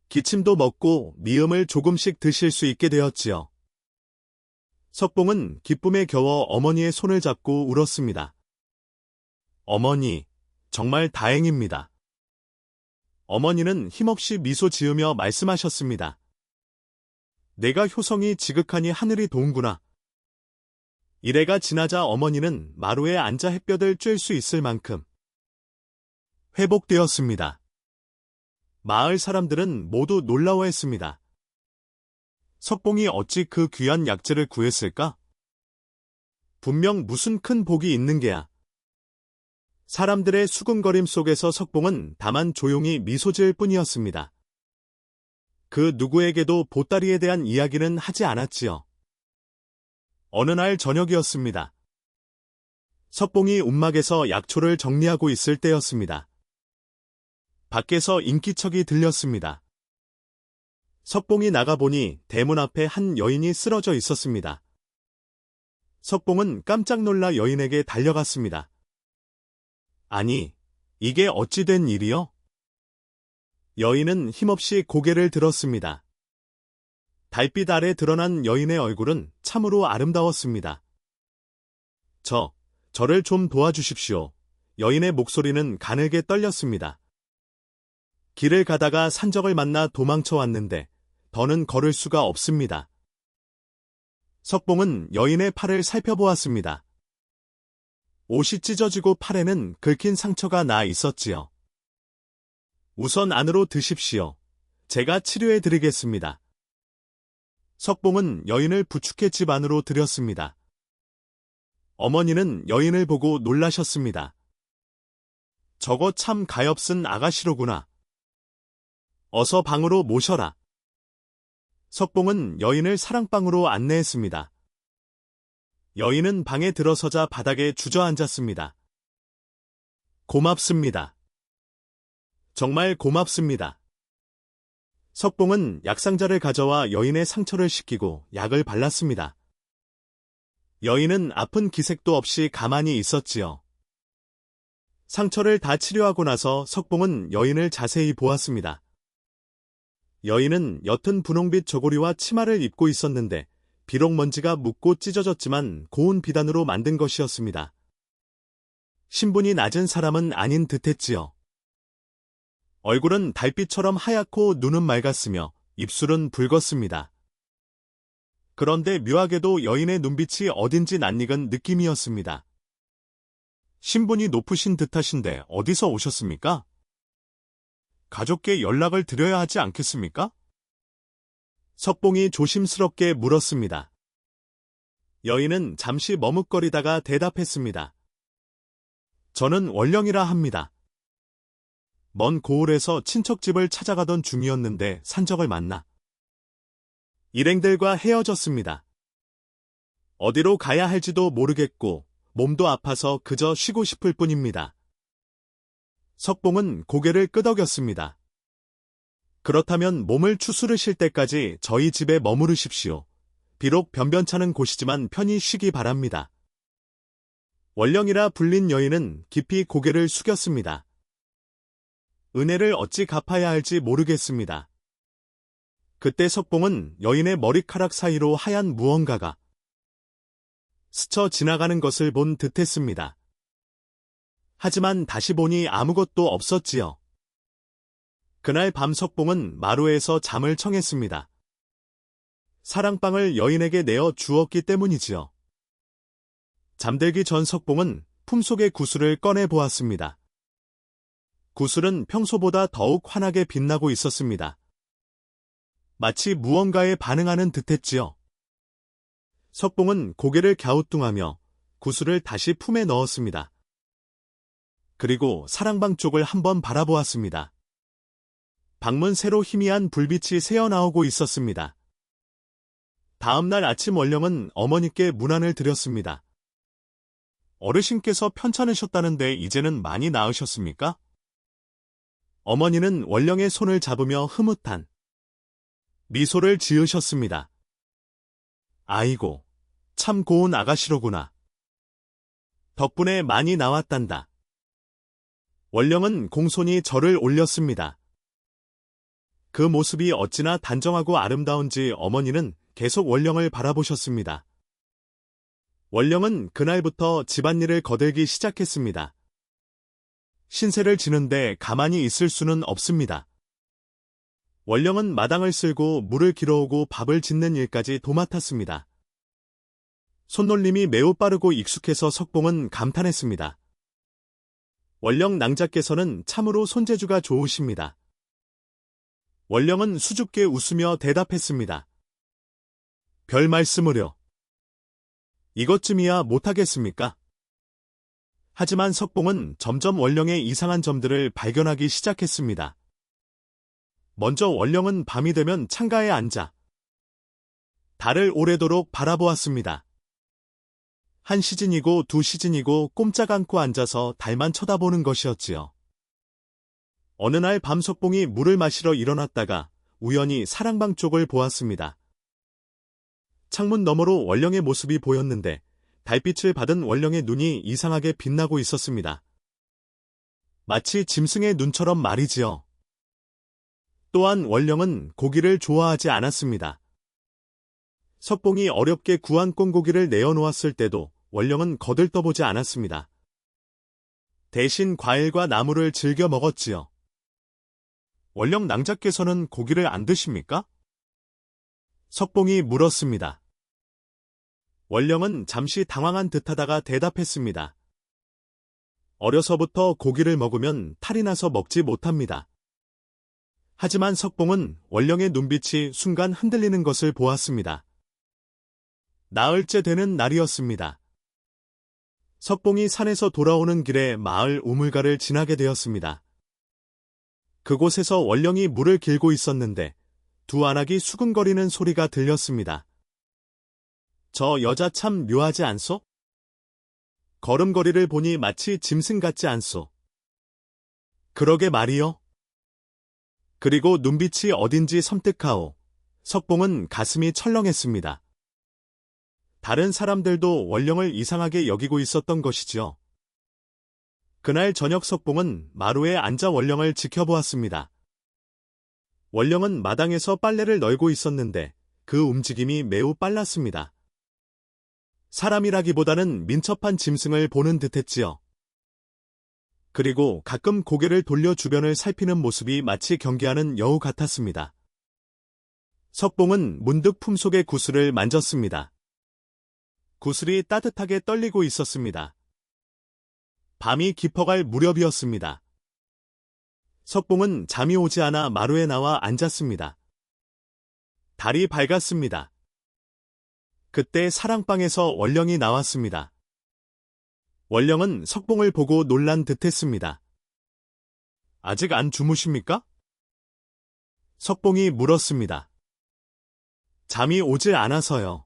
기침도 먹고 미음을 조금씩 드실 수 있게 되었지요. 석봉은 기쁨에 겨워 어머니의 손을 잡고 울었습니다. 어머니, 정말 다행입니다. 어머니는 힘없이 미소 지으며 말씀하셨습니다. 내가 효성이 지극하니 하늘이 도운구나. 이래가 지나자 어머니는 마루에 앉아 햇볕을 쬐을 수 있을 만큼 회복되었습니다. 마을 사람들은 모두 놀라워했습니다. 석봉이 어찌 그 귀한 약재를 구했을까? 분명 무슨 큰 복이 있는 게야. 사람들의 수군거림 속에서 석봉은 다만 조용히 미소 지을 뿐이었습니다. 그 누구에게도 보따리에 대한 이야기는 하지 않았지요. 어느 날 저녁이었습니다. 석봉이 움막에서 약초를 정리하고 있을 때였습니다. 밖에서 인기척이 들렸습니다. 석봉이 나가보니 대문 앞에 한 여인이 쓰러져 있었습니다. 석봉은 깜짝 놀라 여인에게 달려갔습니다. 아니, 이게 어찌 된 일이요? 여인은 힘없이 고개를 들었습니다. 달빛 아래 드러난 여인의 얼굴은 참으로 아름다웠습니다. 저를 좀 도와주십시오. 여인의 목소리는 가늘게 떨렸습니다. 길을 가다가 산적을 만나 도망쳐 왔는데 더는 걸을 수가 없습니다. 석봉은 여인의 팔을 살펴보았습니다. 옷이 찢어지고 팔에는 긁힌 상처가 나 있었지요. 우선 안으로 드십시오. 제가 치료해 드리겠습니다. 석봉은 여인을 부축해 집 안으로 들였습니다. 어머니는 여인을 보고 놀라셨습니다. 저거 참 가엾은 아가씨로구나. 어서 방으로 모셔라. 석봉은 여인을 사랑방으로 안내했습니다. 여인은 방에 들어서자 바닥에 주저앉았습니다. 고맙습니다. 정말 고맙습니다. 석봉은 약상자를 가져와 여인의 상처를 씻기고 약을 발랐습니다. 여인은 아픈 기색도 없이 가만히 있었지요. 상처를 다 치료하고 나서 석봉은 여인을 자세히 보았습니다. 여인은 옅은 분홍빛 저고리와 치마를 입고 있었는데 비록 먼지가 묻고 찢어졌지만 고운 비단으로 만든 것이었습니다. 신분이 낮은 사람은 아닌 듯했지요. 얼굴은 달빛처럼 하얗고 눈은 맑았으며 입술은 붉었습니다. 그런데 묘하게도 여인의 눈빛이 어딘지 낯익은 느낌이었습니다. 신분이 높으신 듯하신데 어디서 오셨습니까? 가족께 연락을 드려야 하지 않겠습니까? 석봉이 조심스럽게 물었습니다. 여인은 잠시 머뭇거리다가 대답했습니다. 저는 원령이라 합니다. 먼 고을에서 친척집을 찾아가던 중이었는데 산적을 만나 일행들과 헤어졌습니다. 어디로 가야 할지도 모르겠고 몸도 아파서 그저 쉬고 싶을 뿐입니다. 석봉은 고개를 끄덕였습니다. 그렇다면 몸을 추스르실 때까지 저희 집에 머무르십시오. 비록 변변찮은 곳이지만 편히 쉬기 바랍니다. 원령이라 불린 여인은 깊이 고개를 숙였습니다. 은혜를 어찌 갚아야 할지 모르겠습니다. 그때 석봉은 여인의 머리카락 사이로 하얀 무언가가 스쳐 지나가는 것을 본 듯했습니다. 하지만 다시 보니 아무것도 없었지요. 그날 밤 석봉은 마루에서 잠을 청했습니다. 사랑방을 여인에게 내어 주었기 때문이지요. 잠들기 전 석봉은 품속의 구슬을 꺼내 보았습니다. 구슬은 평소보다 더욱 환하게 빛나고 있었습니다. 마치 무언가에 반응하는 듯했지요. 석봉은 고개를 갸우뚱하며 구슬을 다시 품에 넣었습니다. 그리고 사랑방 쪽을 한번 바라보았습니다. 방문 새로 희미한 불빛이 새어나오고 있었습니다. 다음 날 아침 원령은 어머니께 문안을 드렸습니다. 어르신께서 편찮으셨다는데 이제는 많이 나으셨습니까? 어머니는 원령의 손을 잡으며 흐뭇한 미소를 지으셨습니다. 아이고, 참 고운 아가씨로구나. 덕분에 많이 나왔단다. 원령은 공손히 절을 올렸습니다. 그 모습이 어찌나 단정하고 아름다운지 어머니는 계속 원령을 바라보셨습니다. 원령은 그날부터 집안일을 거들기 시작했습니다. 신세를 지는데 가만히 있을 수는 없습니다. 원령은 마당을 쓸고 물을 길어오고 밥을 짓는 일까지 도맡았습니다. 손놀림이 매우 빠르고 익숙해서 석봉은 감탄했습니다. 원령 낭자께서는 참으로 손재주가 좋으십니다. 원령은 수줍게 웃으며 대답했습니다. 별 말씀을요. 이것쯤이야 못하겠습니까? 하지만 석봉은 점점 원령의 이상한 점들을 발견하기 시작했습니다. 먼저 원령은 밤이 되면 창가에 앉아 달을 오래도록 바라보았습니다. 한 시즌이고 두 시즌이고 꼼짝 않고 앉아서 달만 쳐다보는 것이었지요. 어느 날 밤 석봉이 물을 마시러 일어났다가 우연히 사랑방 쪽을 보았습니다. 창문 너머로 원령의 모습이 보였는데 달빛을 받은 원령의 눈이 이상하게 빛나고 있었습니다. 마치 짐승의 눈처럼 말이지요. 또한 원령은 고기를 좋아하지 않았습니다. 석봉이 어렵게 구한 꽁고기를 내어놓았을 때도 원령은 거들떠보지 않았습니다. 대신 과일과 나물을 즐겨 먹었지요. 원령 낭자께서는 고기를 안 드십니까? 석봉이 물었습니다. 원령은 잠시 당황한 듯하다가 대답했습니다. 어려서부터 고기를 먹으면 탈이 나서 먹지 못합니다. 하지만 석봉은 원령의 눈빛이 순간 흔들리는 것을 보았습니다. 나흘째 되는 날이었습니다. 석봉이 산에서 돌아오는 길에 마을 우물가를 지나게 되었습니다. 그곳에서 원령이 물을 길고 있었는데 두 안악이 수근거리는 소리가 들렸습니다. 저 여자 참 묘하지 않소? 걸음걸이를 보니 마치 짐승 같지 않소? 그러게 말이요. 그리고 눈빛이 어딘지 섬뜩하오. 석봉은 가슴이 철렁했습니다. 다른 사람들도 원령을 이상하게 여기고 있었던 것이지요. 그날 저녁 석봉은 마루에 앉아 원령을 지켜보았습니다. 원령은 마당에서 빨래를 널고 있었는데 그 움직임이 매우 빨랐습니다. 사람이라기보다는 민첩한 짐승을 보는 듯했지요. 그리고 가끔 고개를 돌려 주변을 살피는 모습이 마치 경계하는 여우 같았습니다. 석봉은 문득 품속의 구슬을 만졌습니다. 구슬이 따뜻하게 떨리고 있었습니다. 밤이 깊어갈 무렵이었습니다. 석봉은 잠이 오지 않아 마루에 나와 앉았습니다. 달이 밝았습니다. 그때 사랑방에서 원령이 나왔습니다. 원령은 석봉을 보고 놀란 듯했습니다. 아직 안 주무십니까? 석봉이 물었습니다. 잠이 오질 않아서요.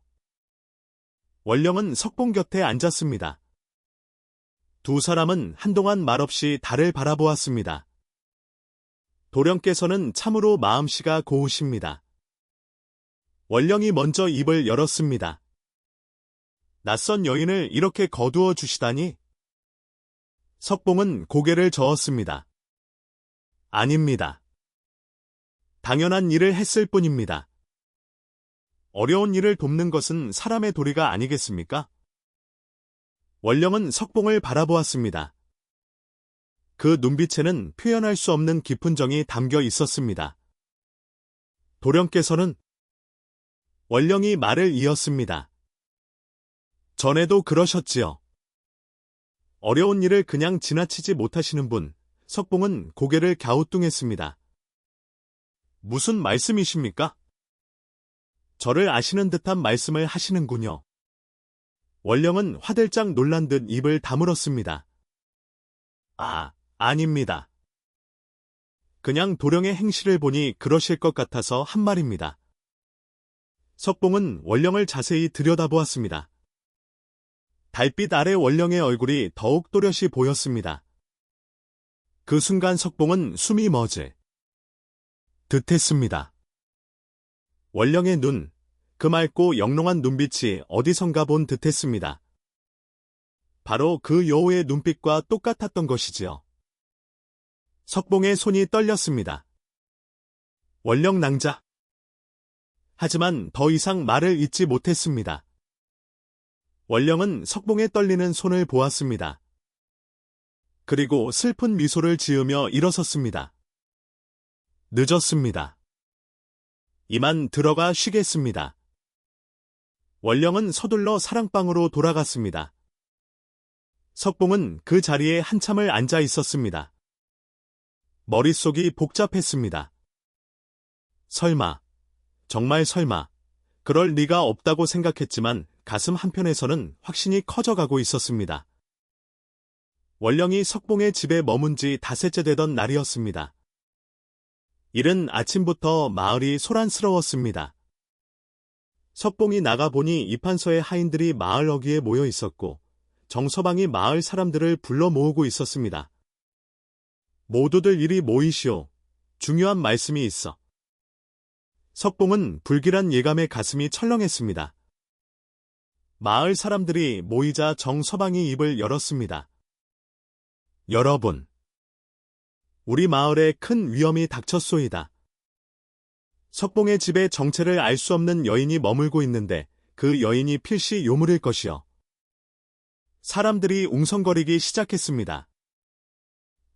원령은 석봉 곁에 앉았습니다. 두 사람은 한동안 말없이 달을 바라보았습니다. 도령께서는 참으로 마음씨가 고우십니다. 원령이 먼저 입을 열었습니다. 낯선 여인을 이렇게 거두어 주시다니? 석봉은 고개를 저었습니다. 아닙니다. 당연한 일을 했을 뿐입니다. 어려운 일을 돕는 것은 사람의 도리가 아니겠습니까? 원령은 석봉을 바라보았습니다. 그 눈빛에는 표현할 수 없는 깊은 정이 담겨 있었습니다. 도령께서는 원령이 말을 이었습니다. 전에도 그러셨지요. 어려운 일을 그냥 지나치지 못하시는 분, 석봉은 고개를 갸우뚱했습니다. 무슨 말씀이십니까? 저를 아시는 듯한 말씀을 하시는군요. 원령은 화들짝 놀란 듯 입을 다물었습니다. 아닙니다. 그냥 도령의 행실을 보니 그러실 것 같아서 한 말입니다. 석봉은 원령을 자세히 들여다보았습니다. 달빛 아래 원령의 얼굴이 더욱 또렷이 보였습니다. 그 순간 석봉은 숨이 멎을 듯했습니다. 원령의 눈, 그 맑고 영롱한 눈빛이 어디선가 본 듯했습니다. 바로 그 여우의 눈빛과 똑같았던 것이지요. 석봉의 손이 떨렸습니다. 원령 낭자. 하지만 더 이상 말을 잇지 못했습니다. 원령은 석봉의 떨리는 손을 보았습니다. 그리고 슬픈 미소를 지으며 일어섰습니다. 늦었습니다. 이만 들어가 쉬겠습니다. 원령은 서둘러 사랑방으로 돌아갔습니다. 석봉은 그 자리에 한참을 앉아 있었습니다. 머릿속이 복잡했습니다. 설마, 정말 설마, 그럴 리가 없다고 생각했지만 가슴 한편에서는 확신이 커져가고 있었습니다. 원령이 석봉의 집에 머문 지 닷새째 되던 날이었습니다. 이른 아침부터 마을이 소란스러웠습니다. 석봉이 나가보니 이판서의 하인들이 마을 어귀에 모여 있었고 정서방이 마을 사람들을 불러 모으고 있었습니다. 모두들 이리 모이시오. 중요한 말씀이 있어. 석봉은 불길한 예감에 가슴이 철렁했습니다. 마을 사람들이 모이자 정서방이 입을 열었습니다. 여러분, 우리 마을에 큰 위험이 닥쳤소이다. 석봉의 집에 정체를 알 수 없는 여인이 머물고 있는데 그 여인이 필시 요물일 것이요. 사람들이 웅성거리기 시작했습니다.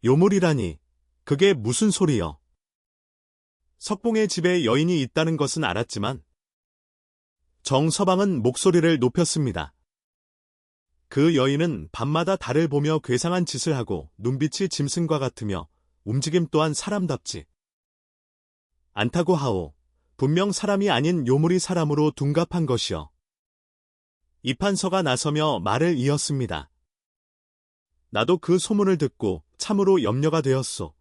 요물이라니, 그게 무슨 소리요? 석봉의 집에 여인이 있다는 것은 알았지만 정서방은 목소리를 높였습니다. 그 여인은 밤마다 달을 보며 괴상한 짓을 하고 눈빛이 짐승과 같으며 움직임 또한 사람답지 않다고 하오. 분명 사람이 아닌 요물이 사람으로 둔갑한 것이요. 이판서가 나서며 말을 이었습니다. 나도 그 소문을 듣고 참으로 염려가 되었소.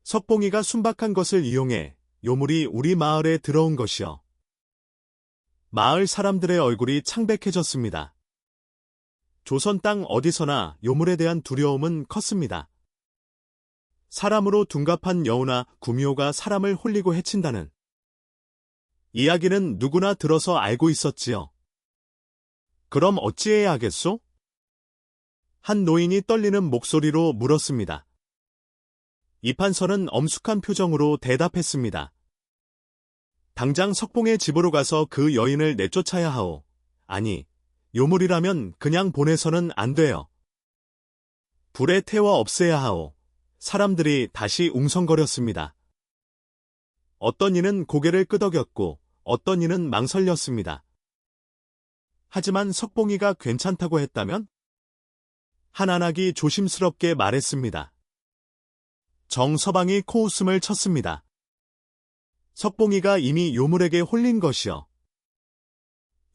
석봉이가 순박한 것을 이용해 요물이 우리 마을에 들어온 것이요. 마을 사람들의 얼굴이 창백해졌습니다. 조선 땅 어디서나 요물에 대한 두려움은 컸습니다. 사람으로 둔갑한 여우나 구미호가 사람을 홀리고 해친다는 이야기는 누구나 들어서 알고 있었지요. 그럼 어찌해야 하겠소? 한 노인이 떨리는 목소리로 물었습니다. 이판서는 엄숙한 표정으로 대답했습니다. 당장 석봉의 집으로 가서 그 여인을 내쫓아야 하오. 아니, 요물이라면 그냥 보내서는 안 돼요. 불에 태워 없애야 하오. 사람들이 다시 웅성거렸습니다. 어떤 이는 고개를 끄덕였고 어떤 이는 망설였습니다. 하지만 석봉이가 괜찮다고 했다면? 한안학이 조심스럽게 말했습니다. 정서방이 코웃음을 쳤습니다. 석봉이가 이미 요물에게 홀린 것이요.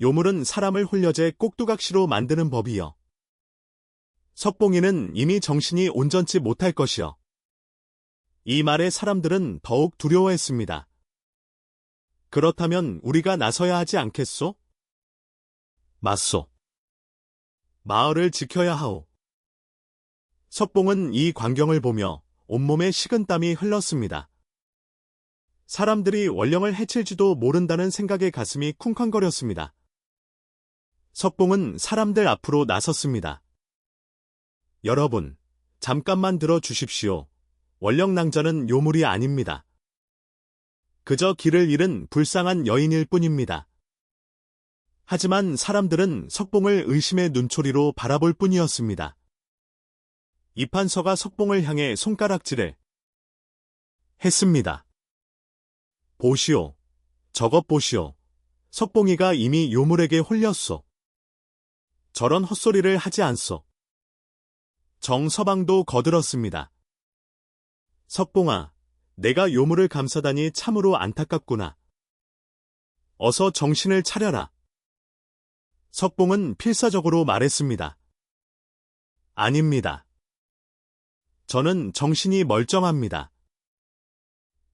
요물은 사람을 홀려제 꼭두각시로 만드는 법이요. 석봉이는 이미 정신이 온전치 못할 것이요. 이 말에 사람들은 더욱 두려워했습니다. 그렇다면 우리가 나서야 하지 않겠소? 맞소. 마을을 지켜야 하오. 석봉은 이 광경을 보며 온몸에 식은땀이 흘렀습니다. 사람들이 원령을 해칠지도 모른다는 생각에 가슴이 쿵쾅거렸습니다. 석봉은 사람들 앞으로 나섰습니다. 여러분, 잠깐만 들어주십시오. 원령낭자는 요물이 아닙니다. 그저 길을 잃은 불쌍한 여인일 뿐입니다. 하지만 사람들은 석봉을 의심의 눈초리로 바라볼 뿐이었습니다. 이판서가 석봉을 향해 손가락질을 했습니다. 보시오. 저것 보시오. 석봉이가 이미 요물에게 홀렸소. 저런 헛소리를 하지 않소. 정서방도 거들었습니다. 석봉아, 내가 요물을 감싸다니 참으로 안타깝구나. 어서 정신을 차려라. 석봉은 필사적으로 말했습니다. 아닙니다. 저는 정신이 멀쩡합니다.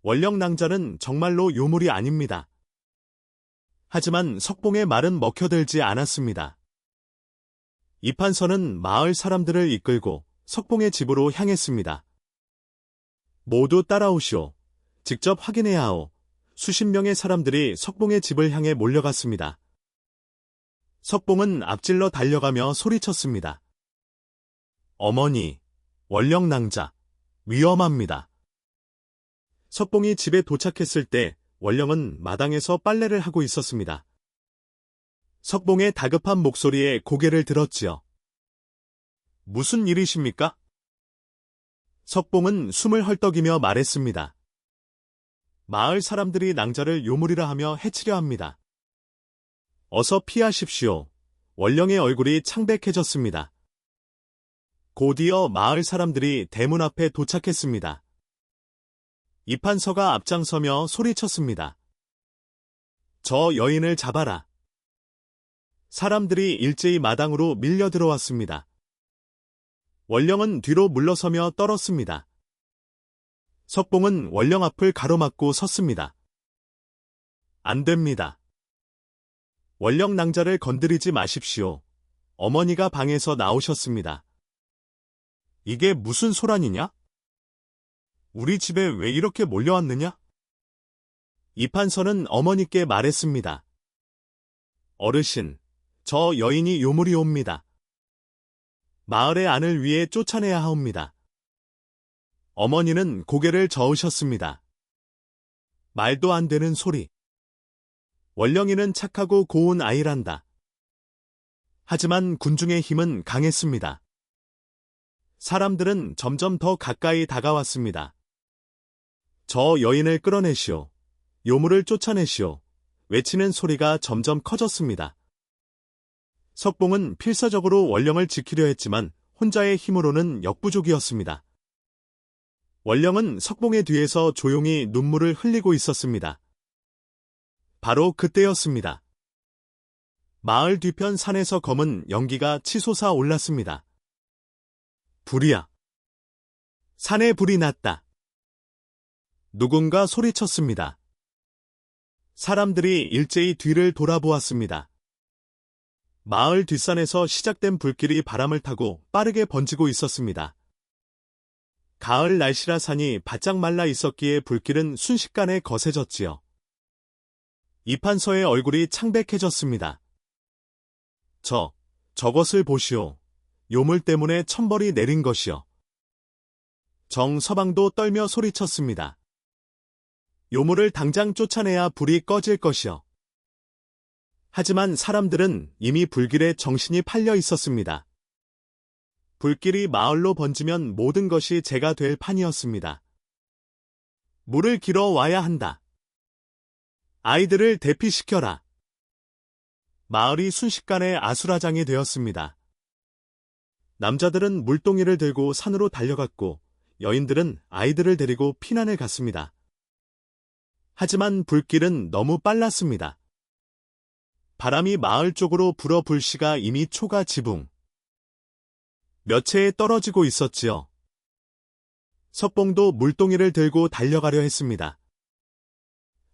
원령낭자는 정말로 요물이 아닙니다. 하지만 석봉의 말은 먹혀들지 않았습니다. 이판서는 마을 사람들을 이끌고 석봉의 집으로 향했습니다. 모두 따라오시오. 직접 확인해야 하오. 수십 명의 사람들이 석봉의 집을 향해 몰려갔습니다. 석봉은 앞질러 달려가며 소리쳤습니다. 어머니, 원령낭자, 위험합니다. 석봉이 집에 도착했을 때 원령은 마당에서 빨래를 하고 있었습니다. 석봉의 다급한 목소리에 고개를 들었지요. 무슨 일이십니까? 석봉은 숨을 헐떡이며 말했습니다. 마을 사람들이 낭자를 요물이라 하며 해치려 합니다. 어서 피하십시오. 원령의 얼굴이 창백해졌습니다. 곧이어 마을 사람들이 대문 앞에 도착했습니다. 이판서가 앞장서며 소리쳤습니다. 저 여인을 잡아라. 사람들이 일제히 마당으로 밀려 들어왔습니다. 원령은 뒤로 물러서며 떨었습니다. 석봉은 원령 앞을 가로막고 섰습니다. 안 됩니다. 원령 낭자를 건드리지 마십시오. 어머니가 방에서 나오셨습니다. 이게 무슨 소란이냐? 우리 집에 왜 이렇게 몰려왔느냐? 이판서는 어머니께 말했습니다. 어르신, 저 여인이 요물이옵니다. 마을의 안을 위해 쫓아내야 하옵니다. 어머니는 고개를 저으셨습니다. 말도 안 되는 소리. 원령이는 착하고 고운 아이란다. 하지만 군중의 힘은 강했습니다. 사람들은 점점 더 가까이 다가왔습니다. 저 여인을 끌어내시오. 요물을 쫓아내시오. 외치는 소리가 점점 커졌습니다. 석봉은 필사적으로 원령을 지키려 했지만 혼자의 힘으로는 역부족이었습니다. 원령은 석봉의 뒤에서 조용히 눈물을 흘리고 있었습니다. 바로 그때였습니다. 마을 뒤편 산에서 검은 연기가 치솟아 올랐습니다. 불이야. 산에 불이 났다. 누군가 소리쳤습니다. 사람들이 일제히 뒤를 돌아보았습니다. 마을 뒷산에서 시작된 불길이 바람을 타고 빠르게 번지고 있었습니다. 가을 날씨라 산이 바짝 말라 있었기에 불길은 순식간에 거세졌지요. 이판서의 얼굴이 창백해졌습니다. 저것을 보시오. 요물 때문에 천벌이 내린 것이요. 정서방도 떨며 소리쳤습니다. 요물을 당장 쫓아내야 불이 꺼질 것이요. 하지만 사람들은 이미 불길에 정신이 팔려 있었습니다. 불길이 마을로 번지면 모든 것이 재가 될 판이었습니다. 물을 길어 와야 한다. 아이들을 대피시켜라. 마을이 순식간에 아수라장이 되었습니다. 남자들은 물동이를 들고 산으로 달려갔고 여인들은 아이들을 데리고 피난을 갔습니다. 하지만 불길은 너무 빨랐습니다. 바람이 마을 쪽으로 불어 불씨가 이미 초가 지붕 몇 채에 떨어지고 있었지요. 석봉도 물동이를 들고 달려가려 했습니다.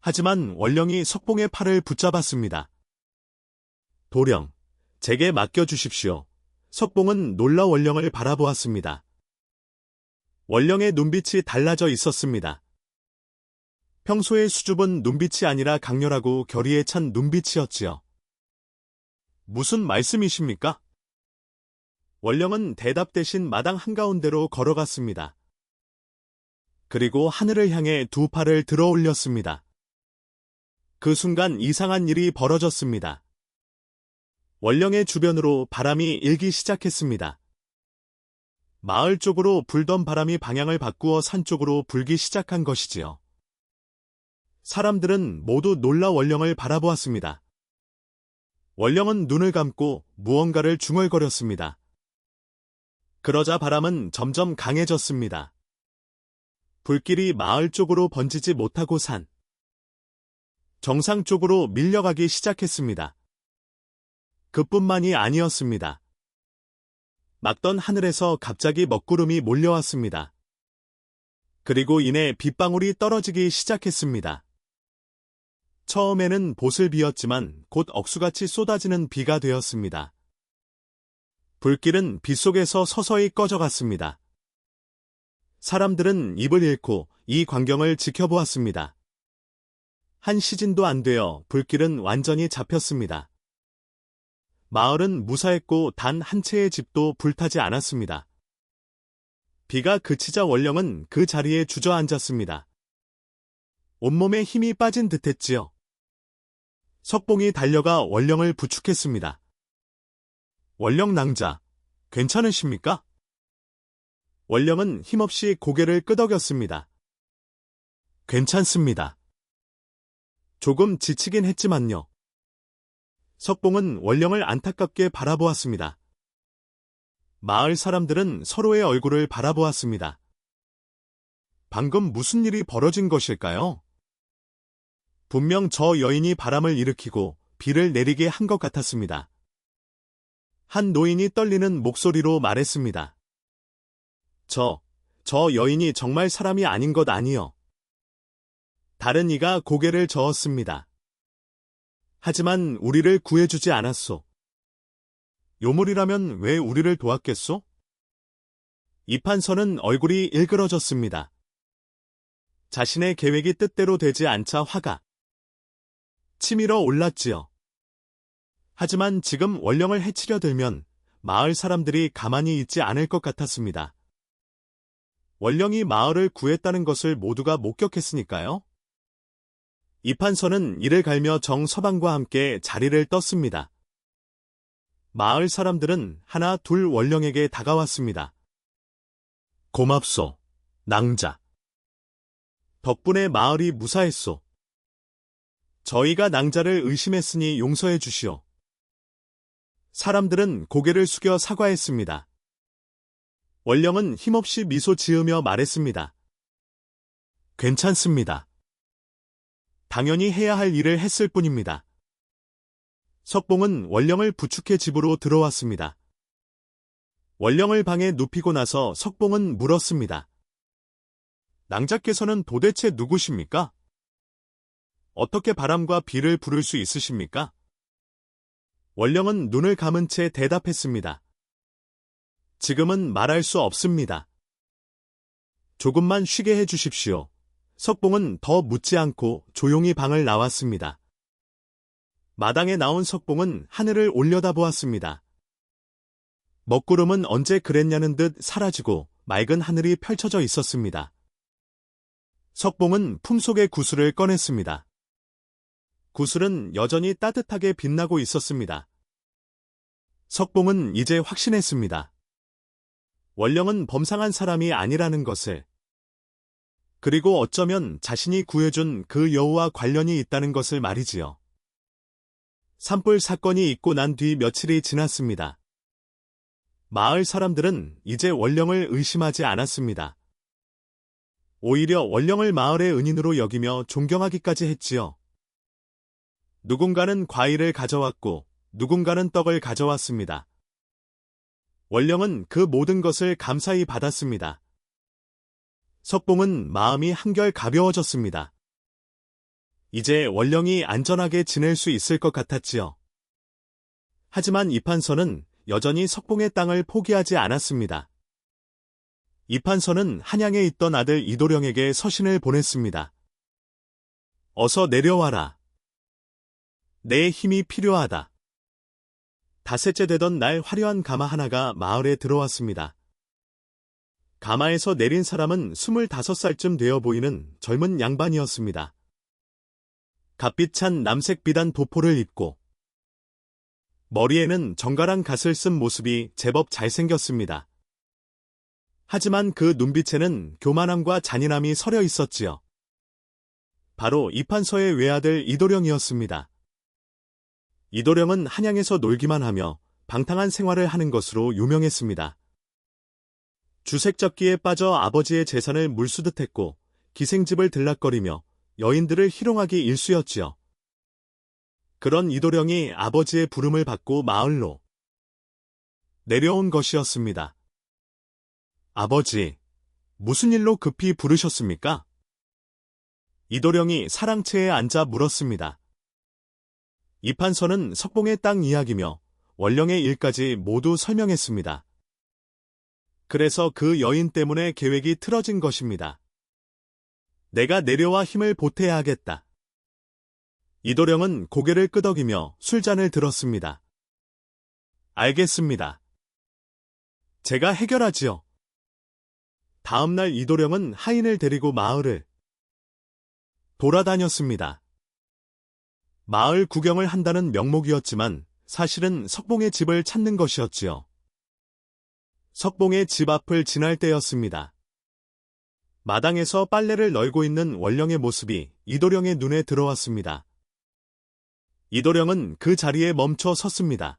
하지만 원령이 석봉의 팔을 붙잡았습니다. 도령, 제게 맡겨주십시오. 석봉은 놀라 원령을 바라보았습니다. 원령의 눈빛이 달라져 있었습니다. 평소의 수줍은 눈빛이 아니라 강렬하고 결의에 찬 눈빛이었지요. 무슨 말씀이십니까? 원령은 대답 대신 마당 한가운데로 걸어갔습니다. 그리고 하늘을 향해 두 팔을 들어 올렸습니다. 그 순간 이상한 일이 벌어졌습니다. 원령의 주변으로 바람이 일기 시작했습니다. 마을 쪽으로 불던 바람이 방향을 바꾸어 산 쪽으로 불기 시작한 것이지요. 사람들은 모두 놀라 원령을 바라보았습니다. 원령은 눈을 감고 무언가를 중얼거렸습니다. 그러자 바람은 점점 강해졌습니다. 불길이 마을 쪽으로 번지지 못하고 산 정상 쪽으로 밀려가기 시작했습니다. 그뿐만이 아니었습니다. 맑던 하늘에서 갑자기 먹구름이 몰려왔습니다. 그리고 이내 빗방울이 떨어지기 시작했습니다. 처음에는 보슬비였지만 곧 억수같이 쏟아지는 비가 되었습니다. 불길은 빗속에서 서서히 꺼져갔습니다. 사람들은 입을 잃고 이 광경을 지켜보았습니다. 한 시즌도 안 되어 불길은 완전히 잡혔습니다. 마을은 무사했고 단 한 채의 집도 불타지 않았습니다. 비가 그치자 원령은 그 자리에 주저앉았습니다. 온몸에 힘이 빠진 듯했지요. 석봉이 달려가 원령을 부축했습니다. 원령 낭자, 괜찮으십니까? 원령은 힘없이 고개를 끄덕였습니다. 괜찮습니다. 조금 지치긴 했지만요. 석봉은 원령을 안타깝게 바라보았습니다. 마을 사람들은 서로의 얼굴을 바라보았습니다. 방금 무슨 일이 벌어진 것일까요? 분명 저 여인이 바람을 일으키고 비를 내리게 한 것 같았습니다. 한 노인이 떨리는 목소리로 말했습니다. 저 여인이 정말 사람이 아닌 것 아니요. 다른 이가 고개를 저었습니다. 하지만 우리를 구해주지 않았소. 요물이라면 왜 우리를 도왔겠소? 이판서는 얼굴이 일그러졌습니다. 자신의 계획이 뜻대로 되지 않자 화가 치밀어 올랐지요. 하지만 지금 원령을 해치려 들면 마을 사람들이 가만히 있지 않을 것 같았습니다. 원령이 마을을 구했다는 것을 모두가 목격했으니까요. 이판서는 이를 갈며 정서방과 함께 자리를 떴습니다. 마을 사람들은 하나 둘 원령에게 다가왔습니다. 고맙소, 낭자. 덕분에 마을이 무사했소. 저희가 낭자를 의심했으니 용서해 주시오. 사람들은 고개를 숙여 사과했습니다. 원령은 힘없이 미소 지으며 말했습니다. 괜찮습니다. 당연히 해야 할 일을 했을 뿐입니다. 석봉은 원령을 부축해 집으로 들어왔습니다. 원령을 방에 눕히고 나서 석봉은 물었습니다. 낭자께서는 도대체 누구십니까? 어떻게 바람과 비를 부를 수 있으십니까? 원령은 눈을 감은 채 대답했습니다. 지금은 말할 수 없습니다. 조금만 쉬게 해 주십시오. 석봉은 더 묻지 않고 조용히 방을 나왔습니다. 마당에 나온 석봉은 하늘을 올려다보았습니다. 먹구름은 언제 그랬냐는 듯 사라지고 맑은 하늘이 펼쳐져 있었습니다. 석봉은 품속의 구슬을 꺼냈습니다. 구슬은 여전히 따뜻하게 빛나고 있었습니다. 석봉은 이제 확신했습니다. 원령은 범상한 사람이 아니라는 것을, 그리고 어쩌면 자신이 구해준 그 여우와 관련이 있다는 것을 말이지요. 산불 사건이 있고 난 뒤 며칠이 지났습니다. 마을 사람들은 이제 원령을 의심하지 않았습니다. 오히려 원령을 마을의 은인으로 여기며 존경하기까지 했지요. 누군가는 과일을 가져왔고 누군가는 떡을 가져왔습니다. 원령은 그 모든 것을 감사히 받았습니다. 석봉은 마음이 한결 가벼워졌습니다. 이제 원령이 안전하게 지낼 수 있을 것 같았지요. 하지만 이판서는 여전히 석봉의 땅을 포기하지 않았습니다. 이판서는 한양에 있던 아들 이도령에게 서신을 보냈습니다. 어서 내려와라. 내 힘이 필요하다. 닷새째 되던 날 화려한 가마 하나가 마을에 들어왔습니다. 가마에서 내린 사람은 25살쯤 되어 보이는 젊은 양반이었습니다. 갓빛 찬 남색 비단 도포를 입고 머리에는 정갈한 갓을 쓴 모습이 제법 잘생겼습니다. 하지만 그 눈빛에는 교만함과 잔인함이 서려 있었지요. 바로 이판서의 외아들 이도령이었습니다. 이도령은 한양에서 놀기만 하며 방탕한 생활을 하는 것으로 유명했습니다. 주색잡기에 빠져 아버지의 재산을 물수듯 했고 기생집을 들락거리며 여인들을 희롱하기 일쑤였지요. 그런 이도령이 아버지의 부름을 받고 마을로 내려온 것이었습니다. 아버지, 무슨 일로 급히 부르셨습니까? 이도령이 사랑채에 앉아 물었습니다. 이판서는 석봉의 땅 이야기며 원령의 일까지 모두 설명했습니다. 그래서 그 여인 때문에 계획이 틀어진 것입니다. 내가 내려와 힘을 보태야겠다. 이도령은 고개를 끄덕이며 술잔을 들었습니다. 알겠습니다. 제가 해결하지요. 다음 날 이도령은 하인을 데리고 마을을 돌아다녔습니다. 마을 구경을 한다는 명목이었지만 사실은 석봉의 집을 찾는 것이었지요. 석봉의 집 앞을 지날 때였습니다. 마당에서 빨래를 널고 있는 원령의 모습이 이도령의 눈에 들어왔습니다. 이도령은 그 자리에 멈춰 섰습니다.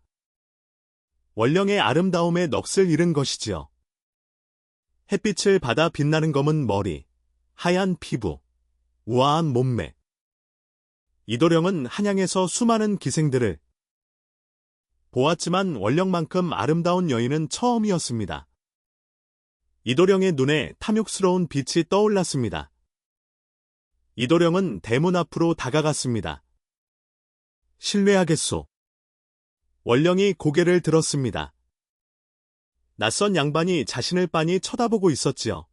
원령의 아름다움에 넋을 잃은 것이지요. 햇빛을 받아 빛나는 검은 머리, 하얀 피부, 우아한 몸매. 이도령은 한양에서 수많은 기생들을 보았지만 원령만큼 아름다운 여인은 처음이었습니다. 이도령의 눈에 탐욕스러운 빛이 떠올랐습니다. 이도령은 대문 앞으로 다가갔습니다. 실례하겠소. 원령이 고개를 들었습니다. 낯선 양반이 자신을 빤히 쳐다보고 있었지요.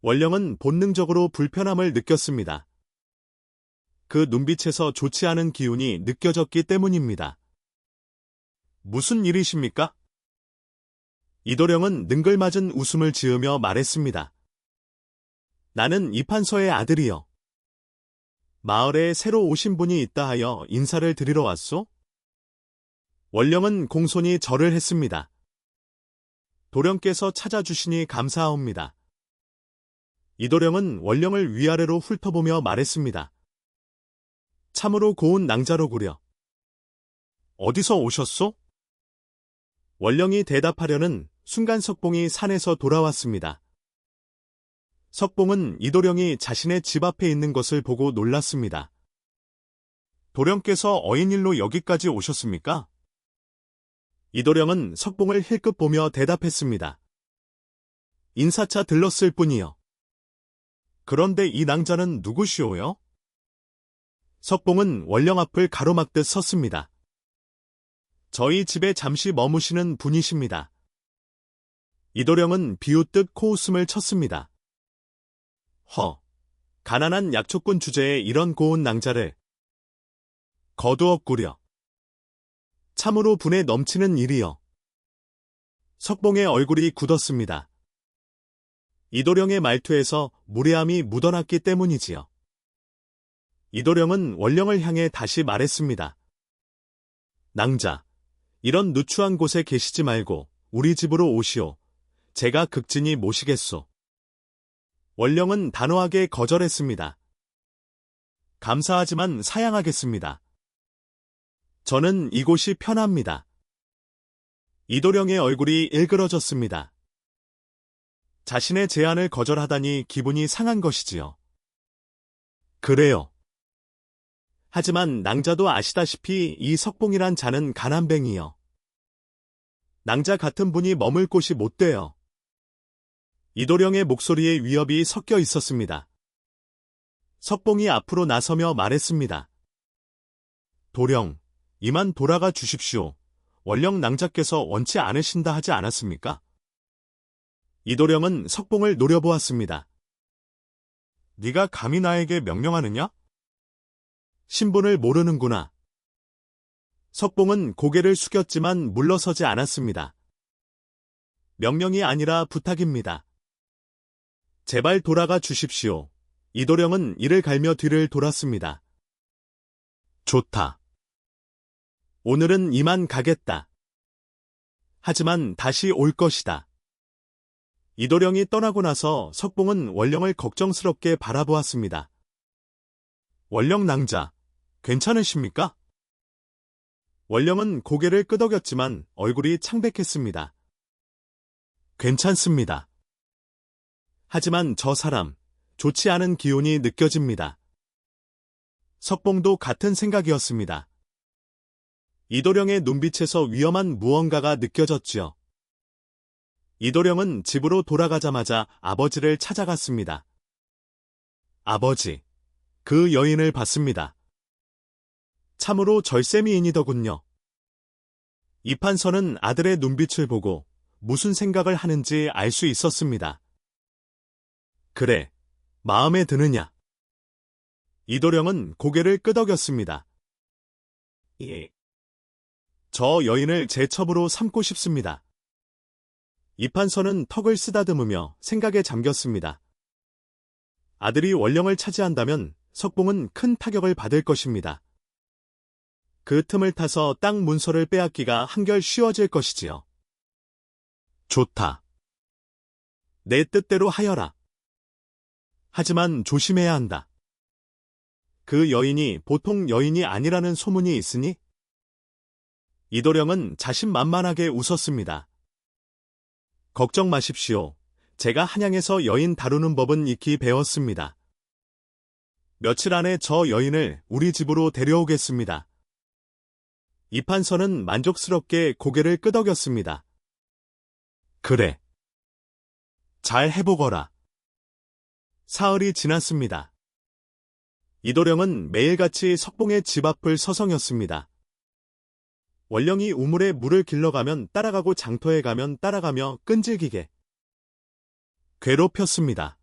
원령은 본능적으로 불편함을 느꼈습니다. 그 눈빛에서 좋지 않은 기운이 느껴졌기 때문입니다. 무슨 일이십니까? 이도령은 능글맞은 웃음을 지으며 말했습니다. 나는 이판서의 아들이요. 마을에 새로 오신 분이 있다 하여 인사를 드리러 왔소? 원령은 공손히 절을 했습니다. 도령께서 찾아주시니 감사하옵니다. 이도령은 원령을 위아래로 훑어보며 말했습니다. 참으로 고운 낭자로구려. 어디서 오셨소? 원령이 대답하려는 순간 석봉이 산에서 돌아왔습니다. 석봉은 이도령이 자신의 집 앞에 있는 것을 보고 놀랐습니다. 도령께서 어인일로 여기까지 오셨습니까? 이도령은 석봉을 힐끗 보며 대답했습니다. 인사차 들렀을 뿐이요. 그런데 이 낭자는 누구시오요? 석봉은 원령 앞을 가로막듯 섰습니다. 저희 집에 잠시 머무시는 분이십니다. 이도령은 비웃듯 코웃음을 쳤습니다. 가난한 약초꾼 주제에 이런 고운 낭자를 거두었구려. 참으로 분에 넘치는 일이여. 석봉의 얼굴이 굳었습니다. 이도령의 말투에서 무례함이 묻어났기 때문이지요. 이도령은 원령을 향해 다시 말했습니다. 낭자, 이런 누추한 곳에 계시지 말고 우리 집으로 오시오. 제가 극진히 모시겠소. 원령은 단호하게 거절했습니다. 감사하지만 사양하겠습니다. 저는 이곳이 편합니다. 이도령의 얼굴이 일그러졌습니다. 자신의 제안을 거절하다니 기분이 상한 것이지요. 그래요. 하지만 낭자도 아시다시피 이 석봉이란 자는 가난뱅이요. 낭자 같은 분이 머물 곳이 못 돼요. 이도령의 목소리에 위협이 섞여 있었습니다. 석봉이 앞으로 나서며 말했습니다. 도령, 이만 돌아가 주십시오. 원령 낭자께서 원치 않으신다 하지 않았습니까? 이도령은 석봉을 노려보았습니다. 네가 감히 나에게 명령하느냐? 신분을 모르는구나. 석봉은 고개를 숙였지만 물러서지 않았습니다. 명령이 아니라 부탁입니다. 제발 돌아가 주십시오. 이도령은 이를 갈며 뒤를 돌았습니다. 좋다. 오늘은 이만 가겠다. 하지만 다시 올 것이다. 이도령이 떠나고 나서 석봉은 원령을 걱정스럽게 바라보았습니다. 원령 낭자, 괜찮으십니까? 원령은 고개를 끄덕였지만 얼굴이 창백했습니다. 괜찮습니다. 하지만 저 사람, 좋지 않은 기운이 느껴집니다. 석봉도 같은 생각이었습니다. 이도령의 눈빛에서 위험한 무언가가 느껴졌지요. 이도령은 집으로 돌아가자마자 아버지를 찾아갔습니다. 아버지, 그 여인을 봤습니다. 참으로 절세미인이더군요. 이판서는 아들의 눈빛을 보고 무슨 생각을 하는지 알 수 있었습니다. 그래, 마음에 드느냐? 이도령은 고개를 끄덕였습니다. 예. 저 여인을 제 첩으로 삼고 싶습니다. 이판서는 턱을 쓰다듬으며 생각에 잠겼습니다. 아들이 원령을 차지한다면 석봉은 큰 타격을 받을 것입니다. 그 틈을 타서 땅 문서를 빼앗기가 한결 쉬워질 것이지요. 좋다. 내 뜻대로 하여라. 하지만 조심해야 한다. 그 여인이 보통 여인이 아니라는 소문이 있으니? 이도령은 자신만만하게 웃었습니다. 걱정 마십시오. 제가 한양에서 여인 다루는 법은 익히 배웠습니다. 며칠 안에 저 여인을 우리 집으로 데려오겠습니다. 이판서는 만족스럽게 고개를 끄덕였습니다. 그래. 잘 해보거라. 사흘이 지났습니다. 이도령은 매일같이 석봉의 집 앞을 서성였습니다. 원령이 우물에 물을 길러가면 따라가고 장터에 가면 따라가며 끈질기게 괴롭혔습니다.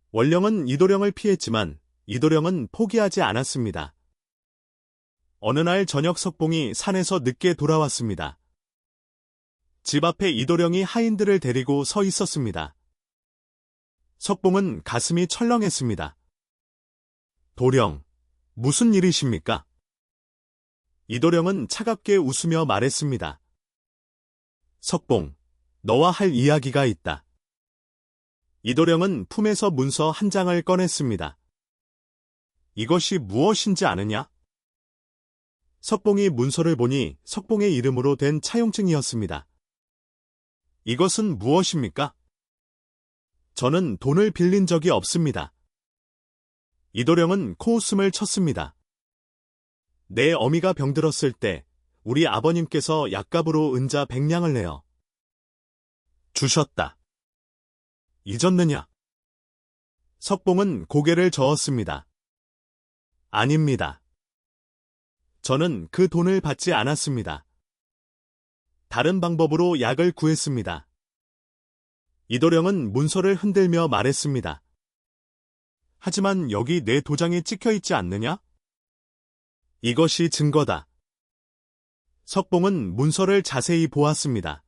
원령은 이도령을 피했지만 이도령은 포기하지 않았습니다. 어느 날 저녁 석봉이 산에서 늦게 돌아왔습니다. 집 앞에 이도령이 하인들을 데리고 서 있었습니다. 석봉은 가슴이 철렁했습니다. 도령, 무슨 일이십니까? 이도령은 차갑게 웃으며 말했습니다. 석봉, 너와 할 이야기가 있다. 이도령은 품에서 문서 한 장을 꺼냈습니다. 이것이 무엇인지 아느냐? 석봉이 문서를 보니 석봉의 이름으로 된 차용증이었습니다. 이것은 무엇입니까? 저는 돈을 빌린 적이 없습니다. 이도령은 코웃음을 쳤습니다. 내 어미가 병들었을 때 우리 아버님께서 약값으로 은자 100냥을 내어 주셨다. 잊었느냐? 석봉은 고개를 저었습니다. 아닙니다. 저는 그 돈을 받지 않았습니다. 다른 방법으로 약을 구했습니다. 이도령은 문서를 흔들며 말했습니다. 하지만 여기 내 도장이 찍혀 있지 않느냐? 이것이 증거다. 석봉은 문서를 자세히 보았습니다.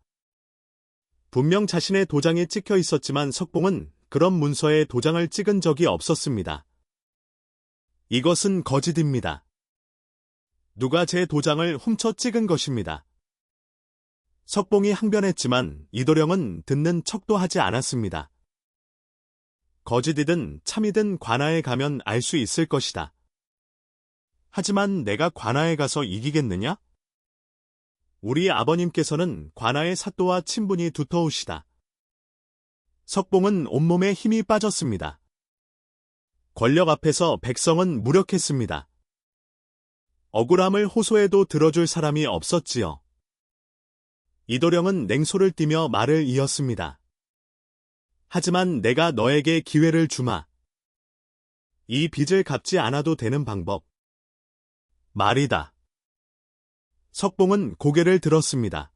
분명 자신의 도장이 찍혀 있었지만 석봉은 그런 문서에 도장을 찍은 적이 없었습니다. 이것은 거짓입니다. 누가 제 도장을 훔쳐 찍은 것입니다. 석봉이 항변했지만 이도령은 듣는 척도 하지 않았습니다. 거짓이든 참이든 관아에 가면 알 수 있을 것이다. 하지만 내가 관아에 가서 이기겠느냐? 우리 아버님께서는 관아의 사또와 친분이 두터우시다. 석봉은 온몸에 힘이 빠졌습니다. 권력 앞에서 백성은 무력했습니다. 억울함을 호소해도 들어줄 사람이 없었지요. 이도령은 냉소를 띠며 말을 이었습니다. 하지만 내가 너에게 기회를 주마. 이 빚을 갚지 않아도 되는 방법. 말이다. 석봉은 고개를 들었습니다.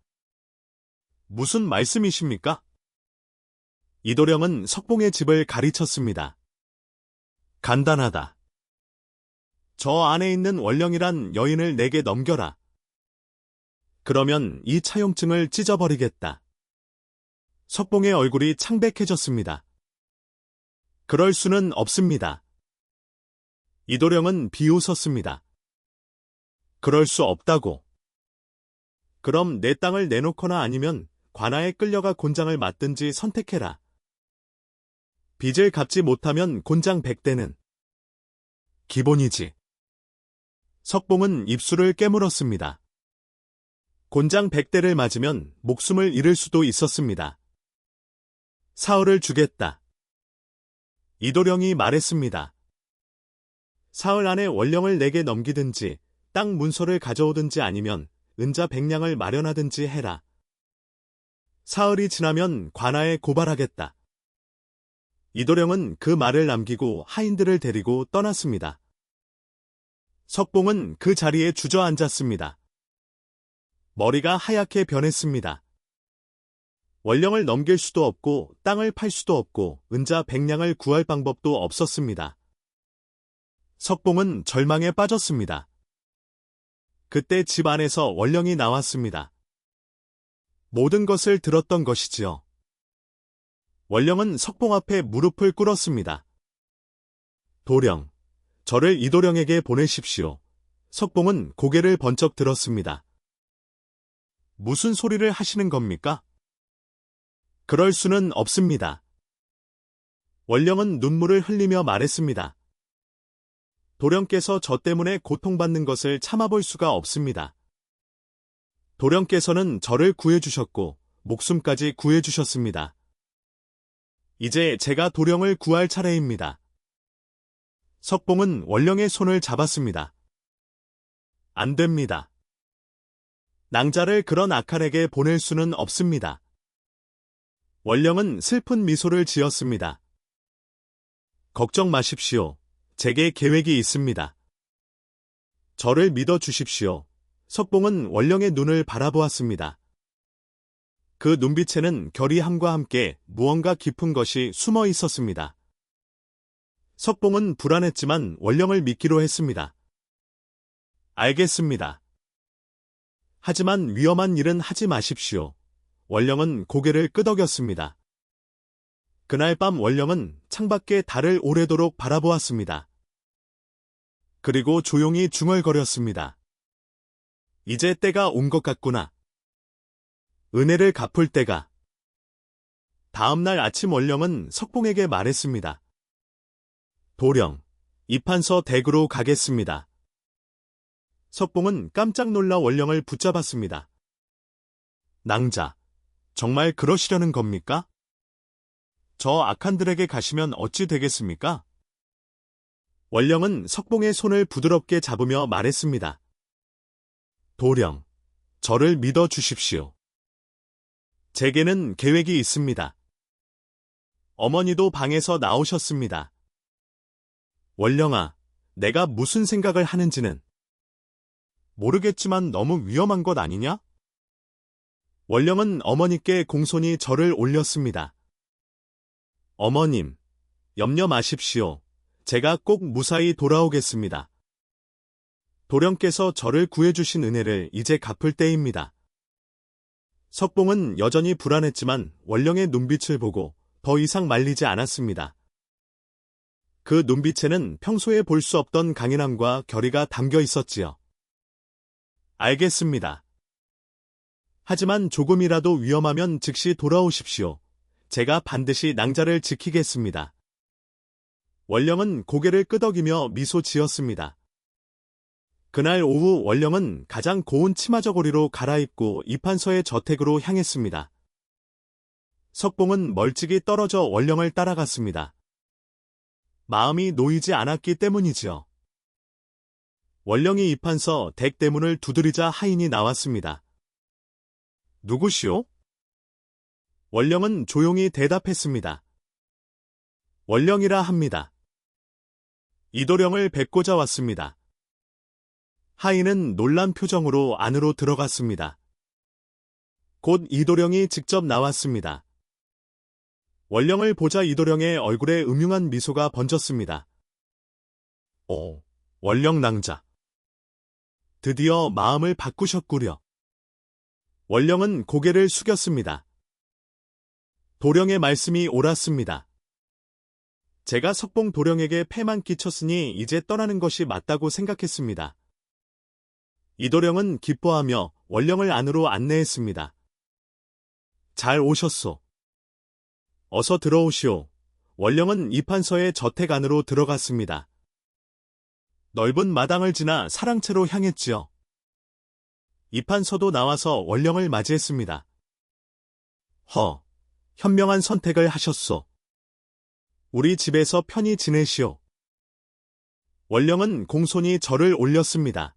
무슨 말씀이십니까? 이도령은 석봉의 집을 가리쳤습니다. 간단하다. 저 안에 있는 원령이란 여인을 내게 넘겨라. 그러면 이 차용증을 찢어버리겠다. 석봉의 얼굴이 창백해졌습니다. 그럴 수는 없습니다. 이도령은 비웃었습니다. 그럴 수 없다고. 그럼 내 땅을 내놓거나 아니면 관아에 끌려가 곤장을 맞든지 선택해라. 빚을 갚지 못하면 곤장 100대는 기본이지. 석봉은 입술을 깨물었습니다. 곤장 100대를 맞으면 목숨을 잃을 수도 있었습니다. 사흘을 주겠다. 이도령이 말했습니다. 사흘 안에 원령을 내게 넘기든지 땅 문서를 가져오든지 아니면 은자 100냥을 마련하든지 해라. 사흘이 지나면 관아에 고발하겠다. 이도령은 그 말을 남기고 하인들을 데리고 떠났습니다. 석봉은 그 자리에 주저앉았습니다. 머리가 하얗게 변했습니다. 원령을 넘길 수도 없고 땅을 팔 수도 없고 은자 100냥을 구할 방법도 없었습니다. 석봉은 절망에 빠졌습니다. 그때 집 안에서 원령이 나왔습니다. 모든 것을 들었던 것이지요. 원령은 석봉 앞에 무릎을 꿇었습니다. 도령, 저를 이도령에게 보내십시오. 석봉은 고개를 번쩍 들었습니다. 무슨 소리를 하시는 겁니까? 그럴 수는 없습니다. 원령은 눈물을 흘리며 말했습니다. 도령께서 저 때문에 고통받는 것을 참아볼 수가 없습니다. 도령께서는 저를 구해주셨고 목숨까지 구해주셨습니다. 이제 제가 도령을 구할 차례입니다. 석봉은 원령의 손을 잡았습니다. 안 됩니다. 낭자를 그런 악한에게 보낼 수는 없습니다. 원령은 슬픈 미소를 지었습니다. 걱정 마십시오. 제게 계획이 있습니다. 저를 믿어주십시오. 석봉은 원령의 눈을 바라보았습니다. 그 눈빛에는 결의함과 함께 무언가 깊은 것이 숨어 있었습니다. 석봉은 불안했지만 원령을 믿기로 했습니다. 알겠습니다. 하지만 위험한 일은 하지 마십시오. 원령은 고개를 끄덕였습니다. 그날 밤 원령은 창밖에 달을 오래도록 바라보았습니다. 그리고 조용히 중얼거렸습니다. 이제 때가 온 것 같구나. 은혜를 갚을 때가. 다음날 아침 원령은 석봉에게 말했습니다. 도령, 입한서 댁으로 가겠습니다. 석봉은 깜짝 놀라 원령을 붙잡았습니다. 낭자, 정말 그러시려는 겁니까? 저 악한들에게 가시면 어찌 되겠습니까? 원령은 석봉의 손을 부드럽게 잡으며 말했습니다. 도령, 저를 믿어 주십시오. 제게는 계획이 있습니다. 어머니도 방에서 나오셨습니다. 원령아, 내가 무슨 생각을 하는지는 모르겠지만 너무 위험한 것 아니냐? 원령은 어머니께 공손히 절을 올렸습니다. 어머님, 염려 마십시오. 제가 꼭 무사히 돌아오겠습니다. 도령께서 저를 구해주신 은혜를 이제 갚을 때입니다. 석봉은 여전히 불안했지만 원령의 눈빛을 보고 더 이상 말리지 않았습니다. 그 눈빛에는 평소에 볼 수 없던 강인함과 결의가 담겨 있었지요. 알겠습니다. 하지만 조금이라도 위험하면 즉시 돌아오십시오. 제가 반드시 낭자를 지키겠습니다. 원령은 고개를 끄덕이며 미소 지었습니다. 그날 오후 원령은 가장 고운 치마저고리로 갈아입고 입한서의 저택으로 향했습니다. 석봉은 멀찍이 떨어져 원령을 따라갔습니다. 마음이 놓이지 않았기 때문이지요. 원령이 입한서 댁 대문을 두드리자 하인이 나왔습니다. 누구시오? 원령은 조용히 대답했습니다. 원령이라 합니다. 이도령을 뵙고자 왔습니다. 하인은 놀란 표정으로 안으로 들어갔습니다. 곧 이도령이 직접 나왔습니다. 원령을 보자 이도령의 얼굴에 음흉한 미소가 번졌습니다. 원령 낭자. 드디어 마음을 바꾸셨구려. 원령은 고개를 숙였습니다. 도령의 말씀이 옳았습니다. 제가 석봉 도령에게 패만 끼쳤으니 이제 떠나는 것이 맞다고 생각했습니다. 이도령은 기뻐하며 원령을 안으로 안내했습니다. 잘 오셨소. 어서 들어오시오. 원령은 이판서의 저택 안으로 들어갔습니다. 넓은 마당을 지나 사랑채로 향했지요. 이판서도 나와서 원령을 맞이했습니다. 현명한 선택을 하셨소. 우리 집에서 편히 지내시오. 원령은 공손히 절을 올렸습니다.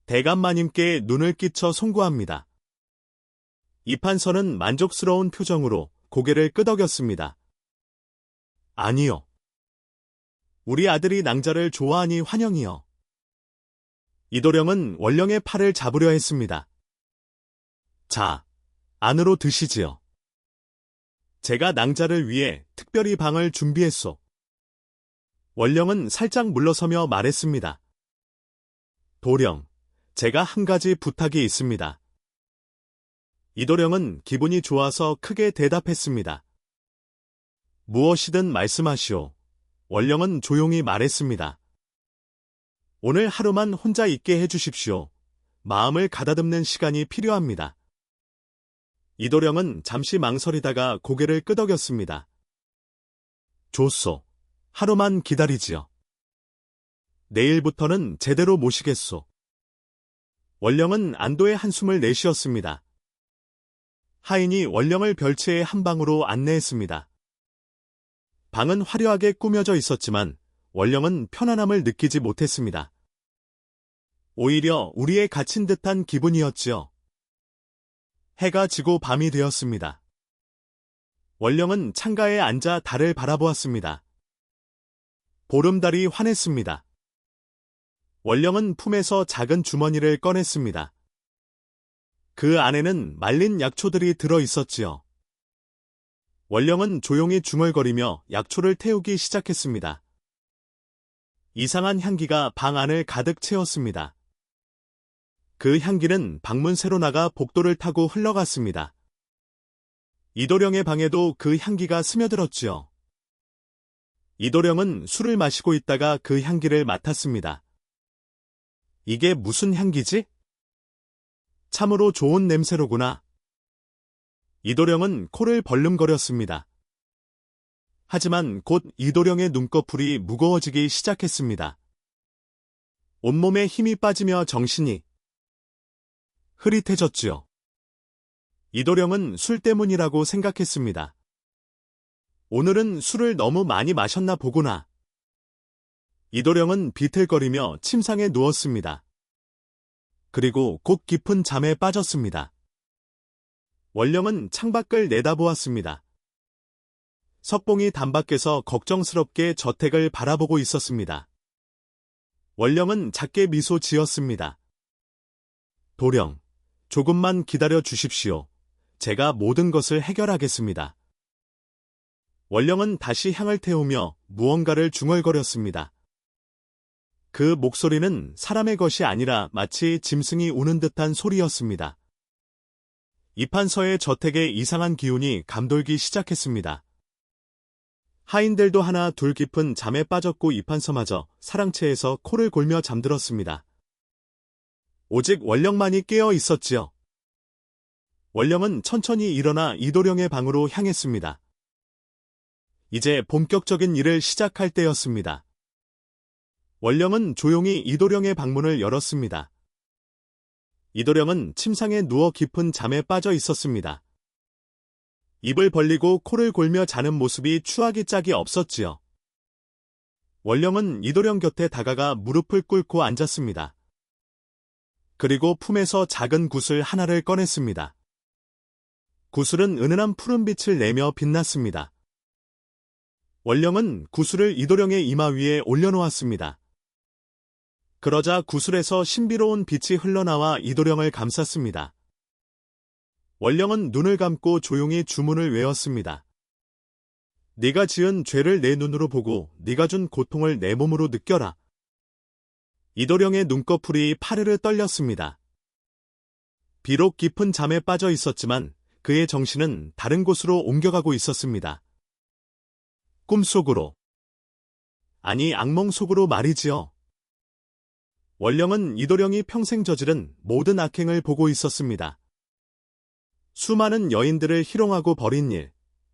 대감마님께 눈을 끼쳐 송구합니다. 이판서는 만족스러운 표정으로 고개를 끄덕였습니다. 아니요. 우리 아들이 낭자를 좋아하니 환영이요. 이도령은 원령의 팔을 잡으려 했습니다. 자, 안으로 드시지요. 제가 낭자를 위해 특별히 방을 준비했소. 원령은 살짝 물러서며 말했습니다. 도령, 제가 한 가지 부탁이 있습니다. 이도령은 기분이 좋아서 크게 대답했습니다. 무엇이든 말씀하시오. 원령은 조용히 말했습니다. 오늘 하루만 혼자 있게 해주십시오. 마음을 가다듬는 시간이 필요합니다. 이도령은 잠시 망설이다가 고개를 끄덕였습니다. 좋소. 하루만 기다리지요. 내일부터는 제대로 모시겠소. 원령은 안도의 한숨을 내쉬었습니다. 하인이 원령을 별채의 한 방으로 안내했습니다. 방은 화려하게 꾸며져 있었지만 원령은 편안함을 느끼지 못했습니다. 오히려 우리에 갇힌 듯한 기분이었지요. 해가 지고 밤이 되었습니다. 원령은 창가에 앉아 달을 바라보았습니다. 보름달이 환했습니다. 원령은 품에서 작은 주머니를 꺼냈습니다. 그 안에는 말린 약초들이 들어 있었지요. 원령은 조용히 중얼거리며 약초를 태우기 시작했습니다. 이상한 향기가 방 안을 가득 채웠습니다. 그 향기는 방문 새로 나가 복도를 타고 흘러갔습니다. 이도령의 방에도 그 향기가 스며들었지요. 이도령은 술을 마시고 있다가 그 향기를 맡았습니다. 이게 무슨 향기지? 참으로 좋은 냄새로구나. 이도령은 코를 벌름거렸습니다. 하지만 곧 이도령의 눈꺼풀이 무거워지기 시작했습니다. 온몸에 힘이 빠지며 정신이 흐릿해졌지요. 이도령은 술 때문이라고 생각했습니다. 오늘은 술을 너무 많이 마셨나 보구나. 이도령은 비틀거리며 침상에 누웠습니다. 그리고 곧 깊은 잠에 빠졌습니다. 원령은 창밖을 내다보았습니다. 석봉이 단밖에서 걱정스럽게 저택을 바라보고 있었습니다. 원령은 작게 미소 지었습니다. 도령, 조금만 기다려 주십시오. 제가 모든 것을 해결하겠습니다. 원령은 다시 향을 태우며 무언가를 중얼거렸습니다. 그 목소리는 사람의 것이 아니라 마치 짐승이 우는 듯한 소리였습니다. 이판서의 저택에 이상한 기운이 감돌기 시작했습니다. 하인들도 하나 둘 깊은 잠에 빠졌고 이판서마저 사랑채에서 코를 골며 잠들었습니다. 오직 원령만이 깨어 있었지요. 원령은 천천히 일어나 이도령의 방으로 향했습니다. 이제 본격적인 일을 시작할 때였습니다. 원령은 조용히 이도령의 방문을 열었습니다. 이도령은 침상에 누워 깊은 잠에 빠져 있었습니다. 입을 벌리고 코를 골며 자는 모습이 추하기 짝이 없었지요. 원령은 이도령 곁에 다가가 무릎을 꿇고 앉았습니다. 그리고 품에서 작은 구슬 하나를 꺼냈습니다. 구슬은 은은한 푸른빛을 내며 빛났습니다. 원령은 구슬을 이도령의 이마 위에 올려놓았습니다. 그러자 구슬에서 신비로운 빛이 흘러나와 이도령을 감쌌습니다. 원령은 눈을 감고 조용히 주문을 외웠습니다. 네가 지은 죄를 내 눈으로 보고 네가 준 고통을 내 몸으로 느껴라. 이도령의 눈꺼풀이 파르르 떨렸습니다. 비록 깊은 잠에 빠져 있었지만 그의 정신은 다른 곳으로 옮겨가고 있었습니다. 꿈속으로. 아니, 악몽 속으로 말이지요. 원령은 이도령이 평생 저지른 모든 악행을 보고 있었습니다. 수많은 여인들을 희롱하고 버린 일,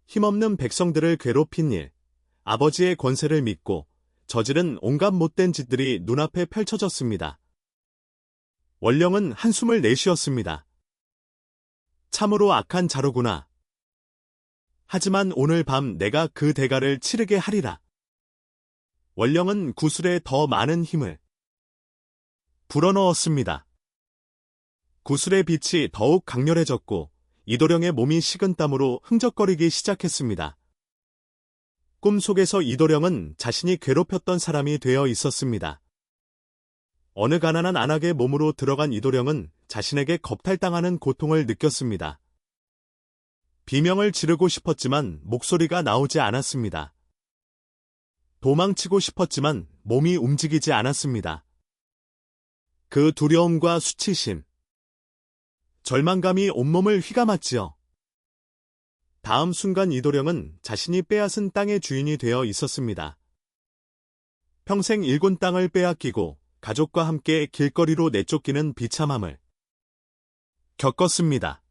힘없는 백성들을 괴롭힌 일, 아버지의 권세를 믿고 저지른 온갖 못된 짓들이 눈앞에 펼쳐졌습니다. 원령은 한숨을 내쉬었습니다. 참으로 악한 자로구나. 하지만 오늘 밤 내가 그 대가를 치르게 하리라. 원령은 구슬에 더 많은 힘을 불어넣었습니다. 구슬의 빛이 더욱 강렬해졌고 이도령의 몸이 식은땀으로 흥적거리기 시작했습니다. 꿈속에서 이도령은 자신이 괴롭혔던 사람이 되어 있었습니다. 어느 가난한 안악의 몸으로 들어간 이도령은 자신에게 겁탈당하는 고통을 느꼈습니다. 비명을 지르고 싶었지만 목소리가 나오지 않았습니다. 도망치고 싶었지만 몸이 움직이지 않았습니다. 그 두려움과 수치심, 절망감이 온몸을 휘감았지요. 다음 순간 이도령은 자신이 빼앗은 땅의 주인이 되어 있었습니다. 평생 일군 땅을 빼앗기고 가족과 함께 길거리로 내쫓기는 비참함을 겪었습니다.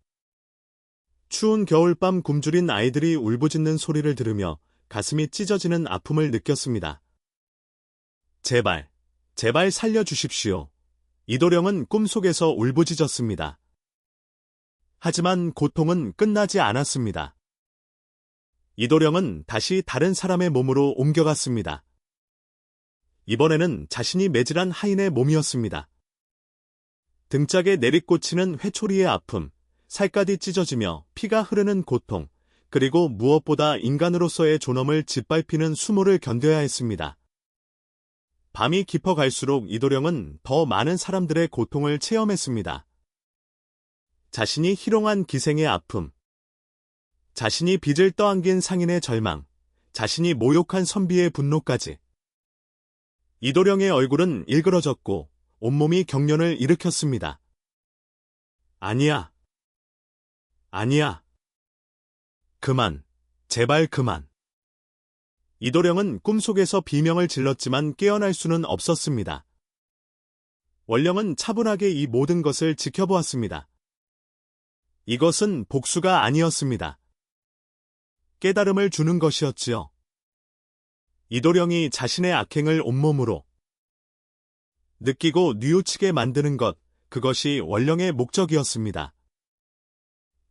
추운 겨울밤 굶주린 아이들이 울부짖는 소리를 들으며 가슴이 찢어지는 아픔을 느꼈습니다. 제발, 제발 살려주십시오. 이도령은 꿈속에서 울부짖었습니다. 하지만 고통은 끝나지 않았습니다. 이도령은 다시 다른 사람의 몸으로 옮겨갔습니다. 이번에는 자신이 매질한 하인의 몸이었습니다. 등짝에 내리꽂히는 회초리의 아픔, 살갗이 찢어지며 피가 흐르는 고통, 그리고 무엇보다 인간으로서의 존엄을 짓밟히는 수모를 견뎌야 했습니다. 밤이 깊어갈수록 이도령은 더 많은 사람들의 고통을 체험했습니다. 자신이 희롱한 기생의 아픔, 자신이 빚을 떠안긴 상인의 절망, 자신이 모욕한 선비의 분노까지. 이도령의 얼굴은 일그러졌고 온몸이 경련을 일으켰습니다. 아니야. 아니야. 그만. 제발 그만. 이도령은 꿈속에서 비명을 질렀지만 깨어날 수는 없었습니다. 원령은 차분하게 이 모든 것을 지켜보았습니다. 이것은 복수가 아니었습니다. 깨달음을 주는 것이었지요. 이도령이 자신의 악행을 온몸으로 느끼고 뉘우치게 만드는 것, 그것이 원령의 목적이었습니다.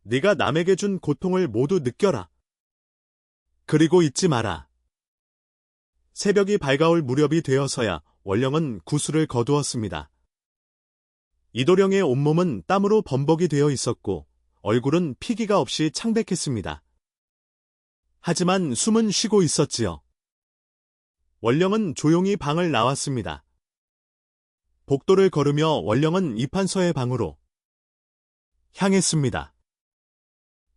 네가 남에게 준 고통을 모두 느껴라. 그리고 잊지 마라. 새벽이 밝아올 무렵이 되어서야 원령은 구슬을 거두었습니다. 이도령의 온몸은 땀으로 범벅이 되어 있었고 얼굴은 피기가 없이 창백했습니다. 하지만 숨은 쉬고 있었지요. 원령은 조용히 방을 나왔습니다. 복도를 걸으며 원령은 이판서의 방으로 향했습니다.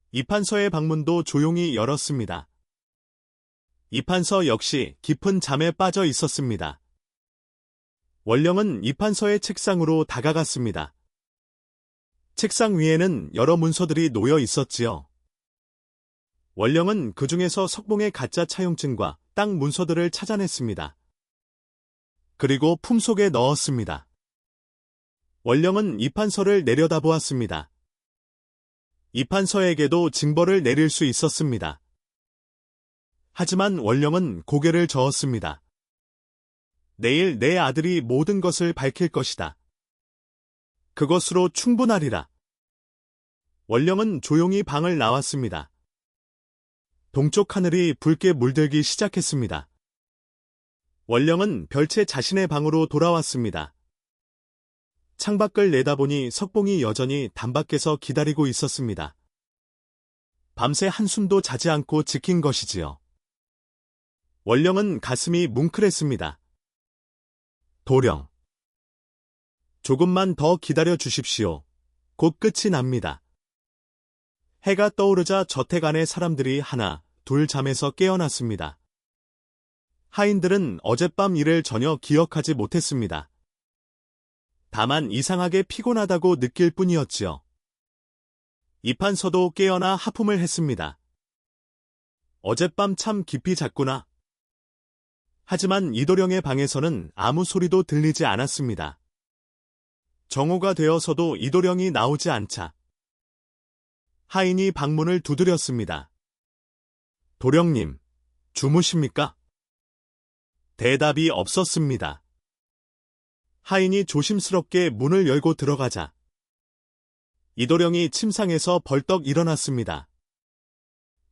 이판서의 방문도 조용히 열었습니다. 이판서 역시 깊은 잠에 빠져 있었습니다. 원령은 이판서의 책상으로 다가갔습니다. 책상 위에는 여러 문서들이 놓여 있었지요. 원령은 그 중에서 석봉의 가짜 차용증과 땅 문서들을 찾아냈습니다. 그리고 품속에 넣었습니다. 원령은 이판서를 내려다보았습니다. 이판서에게도 징벌을 내릴 수 있었습니다. 하지만 원령은 고개를 저었습니다. 내일 내 아들이 모든 것을 밝힐 것이다. 그것으로 충분하리라. 원령은 조용히 방을 나왔습니다. 동쪽 하늘이 붉게 물들기 시작했습니다. 원령은 별채 자신의 방으로 돌아왔습니다. 창밖을 내다보니 석봉이 여전히 담밖에서 기다리고 있었습니다. 밤새 한숨도 자지 않고 지킨 것이지요. 원령은 가슴이 뭉클했습니다. 도령. 조금만 더 기다려 주십시오. 곧 끝이 납니다. 해가 떠오르자 저택 안의 사람들이 하나, 둘 잠에서 깨어났습니다. 하인들은 어젯밤 일을 전혀 기억하지 못했습니다. 다만 이상하게 피곤하다고 느낄 뿐이었지요. 이판서도 깨어나 하품을 했습니다. 어젯밤 참 깊이 잤구나. 하지만 이도령의 방에서는 아무 소리도 들리지 않았습니다. 정오가 되어서도 이도령이 나오지 않자 하인이 방문을 두드렸습니다. 도령님, 주무십니까? 대답이 없었습니다. 하인이 조심스럽게 문을 열고 들어가자 이도령이 침상에서 벌떡 일어났습니다.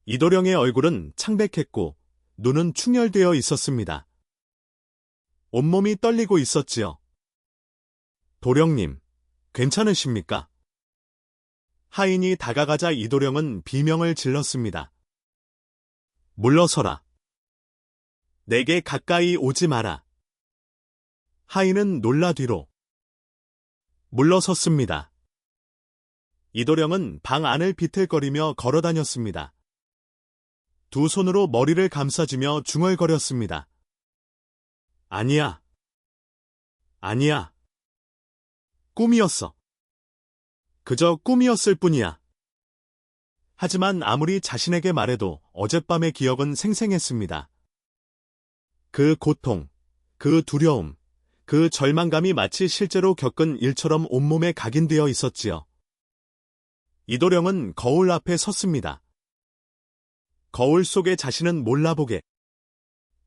이도령의 얼굴은 창백했고 눈은 충혈되어 있었습니다. 온몸이 떨리고 있었지요. 도령님, 괜찮으십니까? 하인이 다가가자 이도령은 비명을 질렀습니다. 물러서라. 내게 가까이 오지 마라. 하인은 놀라 뒤로 물러섰습니다. 이도령은 방 안을 비틀거리며 걸어다녔습니다. 두 손으로 머리를 감싸주며 중얼거렸습니다. 아니야. 아니야. 꿈이었어. 그저 꿈이었을 뿐이야. 하지만 아무리 자신에게 말해도 어젯밤의 기억은 생생했습니다. 그 고통, 그 두려움, 그 절망감이 마치 실제로 겪은 일처럼 온몸에 각인되어 있었지요. 이도령은 거울 앞에 섰습니다. 거울 속의 자신은 몰라보게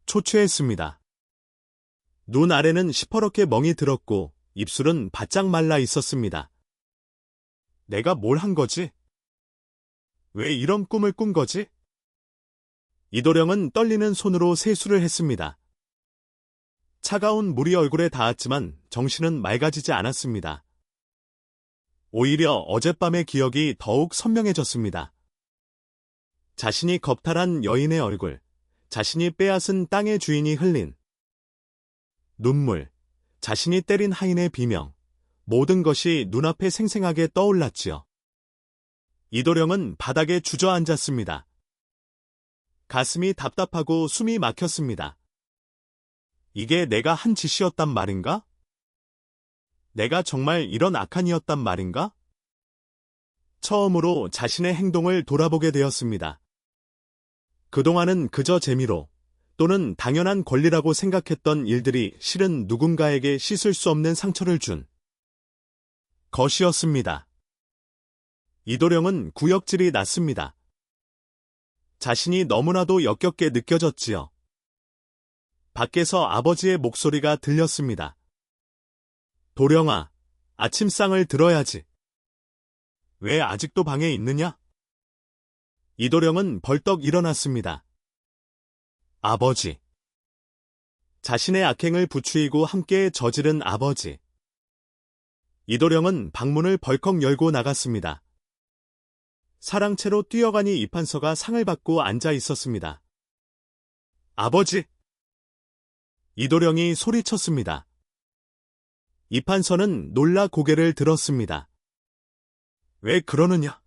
초췌했습니다. 눈 아래는 시퍼렇게 멍이 들었고 입술은 바짝 말라 있었습니다. 내가 뭘 한 거지? 왜 이런 꿈을 꾼 거지? 이도령은 떨리는 손으로 세수를 했습니다. 차가운 물이 얼굴에 닿았지만 정신은 맑아지지 않았습니다. 오히려 어젯밤의 기억이 더욱 선명해졌습니다. 자신이 겁탈한 여인의 얼굴, 자신이 빼앗은 땅의 주인이 흘린 눈물, 자신이 때린 하인의 비명, 모든 것이 눈앞에 생생하게 떠올랐지요. 이도령은 바닥에 주저앉았습니다. 가슴이 답답하고 숨이 막혔습니다. 이게 내가 한 짓이었단 말인가? 내가 정말 이런 악한이었단 말인가? 처음으로 자신의 행동을 돌아보게 되었습니다. 그동안은 그저 재미로 또는 당연한 권리라고 생각했던 일들이 실은 누군가에게 씻을 수 없는 상처를 준 것이었습니다. 이도령은 구역질이 났습니다. 자신이 너무나도 역겹게 느껴졌지요. 밖에서 아버지의 목소리가 들렸습니다. 도령아, 아침상을 들어야지. 왜 아직도 방에 있느냐? 이도령은 벌떡 일어났습니다. 아버지. 자신의 악행을 부추이고 함께 저지른 아버지. 이도령은 방문을 벌컥 열고 나갔습니다. 사랑채로 뛰어가니 이판서가 상을 받고 앉아 있었습니다. 아버지! 이도령이 소리쳤습니다. 이판서는 놀라 고개를 들었습니다. 왜 그러느냐?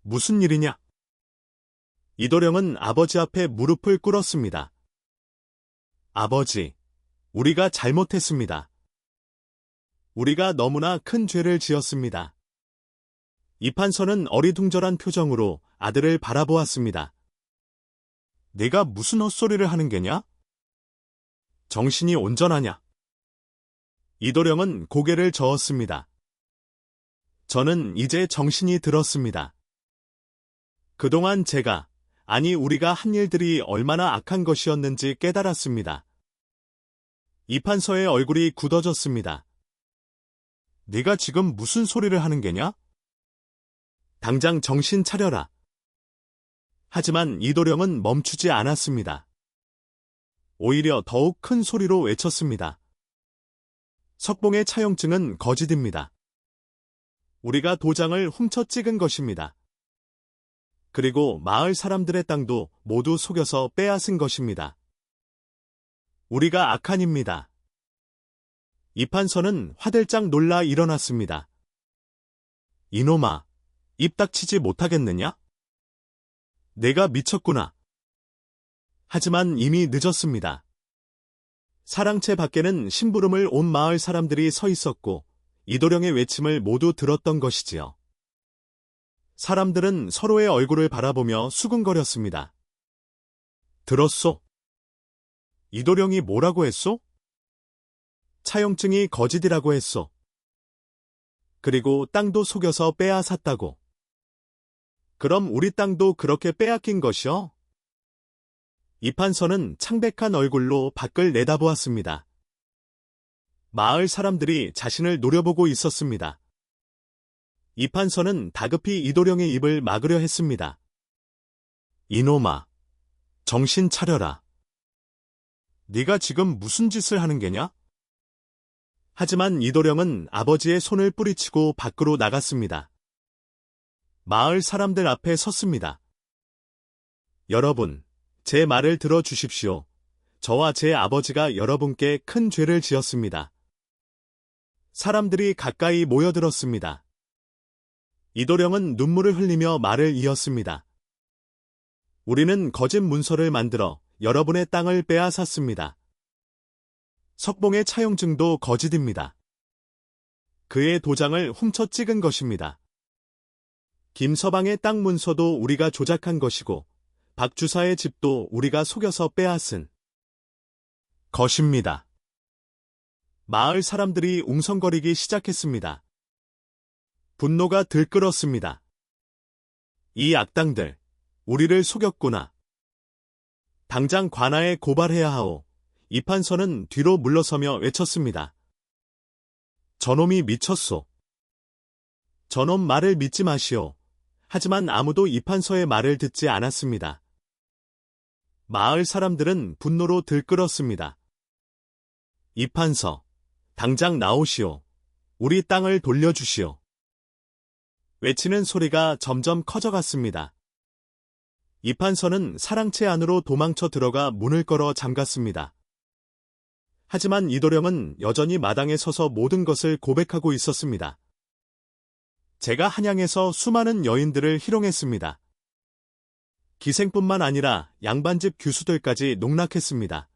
무슨 일이냐? 이도령은 아버지 앞에 무릎을 꿇었습니다. 아버지, 우리가 잘못했습니다. 우리가 너무나 큰 죄를 지었습니다. 이판서는 어리둥절한 표정으로 아들을 바라보았습니다. 네가 무슨 헛소리를 하는 게냐? 정신이 온전하냐? 이도령은 고개를 저었습니다. 저는 이제 정신이 들었습니다. 그동안 제가, 아니 우리가 한 일들이 얼마나 악한 것이었는지 깨달았습니다. 이판서의 얼굴이 굳어졌습니다. 네가 지금 무슨 소리를 하는 게냐? 당장 정신 차려라. 하지만 이도령은 멈추지 않았습니다. 오히려 더욱 큰 소리로 외쳤습니다. 석봉의 차용증은 거짓입니다. 우리가 도장을 훔쳐 찍은 것입니다. 그리고 마을 사람들의 땅도 모두 속여서 빼앗은 것입니다. 우리가 악한입니다. 이판서는 화들짝 놀라 일어났습니다. 이놈아, 입 닥치지 못하겠느냐? 내가 미쳤구나. 하지만 이미 늦었습니다. 사랑채 밖에는 심부름을 온 마을 사람들이 서 있었고 이도령의 외침을 모두 들었던 것이지요. 사람들은 서로의 얼굴을 바라보며 수군거렸습니다. 들었소? 이도령이 뭐라고 했소? 차용증이 거짓이라고 했소. 그리고 땅도 속여서 빼앗았다고. 그럼 우리 땅도 그렇게 빼앗긴 것이요? 이판서는 창백한 얼굴로 밖을 내다보았습니다. 마을 사람들이 자신을 노려보고 있었습니다. 이판서는 다급히 이도령의 입을 막으려 했습니다. 이놈아, 정신 차려라. 네가 지금 무슨 짓을 하는 게냐? 하지만 이도령은 아버지의 손을 뿌리치고 밖으로 나갔습니다. 마을 사람들 앞에 섰습니다. 여러분, 제 말을 들어주십시오. 저와 제 아버지가 여러분께 큰 죄를 지었습니다. 사람들이 가까이 모여들었습니다. 이도령은 눈물을 흘리며 말을 이었습니다. 우리는 거짓 문서를 만들어 여러분의 땅을 빼앗았습니다. 석봉의 차용증도 거짓입니다. 그의 도장을 훔쳐 찍은 것입니다. 김서방의 땅 문서도 우리가 조작한 것이고 박주사의 집도 우리가 속여서 빼앗은 것입니다. 마을 사람들이 웅성거리기 시작했습니다. 분노가 들끓었습니다. 이 악당들, 우리를 속였구나. 당장 관아에 고발해야 하오. 이판서는 뒤로 물러서며 외쳤습니다. 저놈이 미쳤소. 저놈 말을 믿지 마시오. 하지만 아무도 이판서의 말을 듣지 않았습니다. 마을 사람들은 분노로 들끓었습니다. 이판서, 당장 나오시오. 우리 땅을 돌려주시오. 외치는 소리가 점점 커져갔습니다. 이판서는 사랑채 안으로 도망쳐 들어가 문을 걸어 잠갔습니다. 하지만 이도령은 여전히 마당에 서서 모든 것을 고백하고 있었습니다. 제가 한양에서 수많은 여인들을 희롱했습니다. 기생뿐만 아니라 양반집 규수들까지 농락했습니다.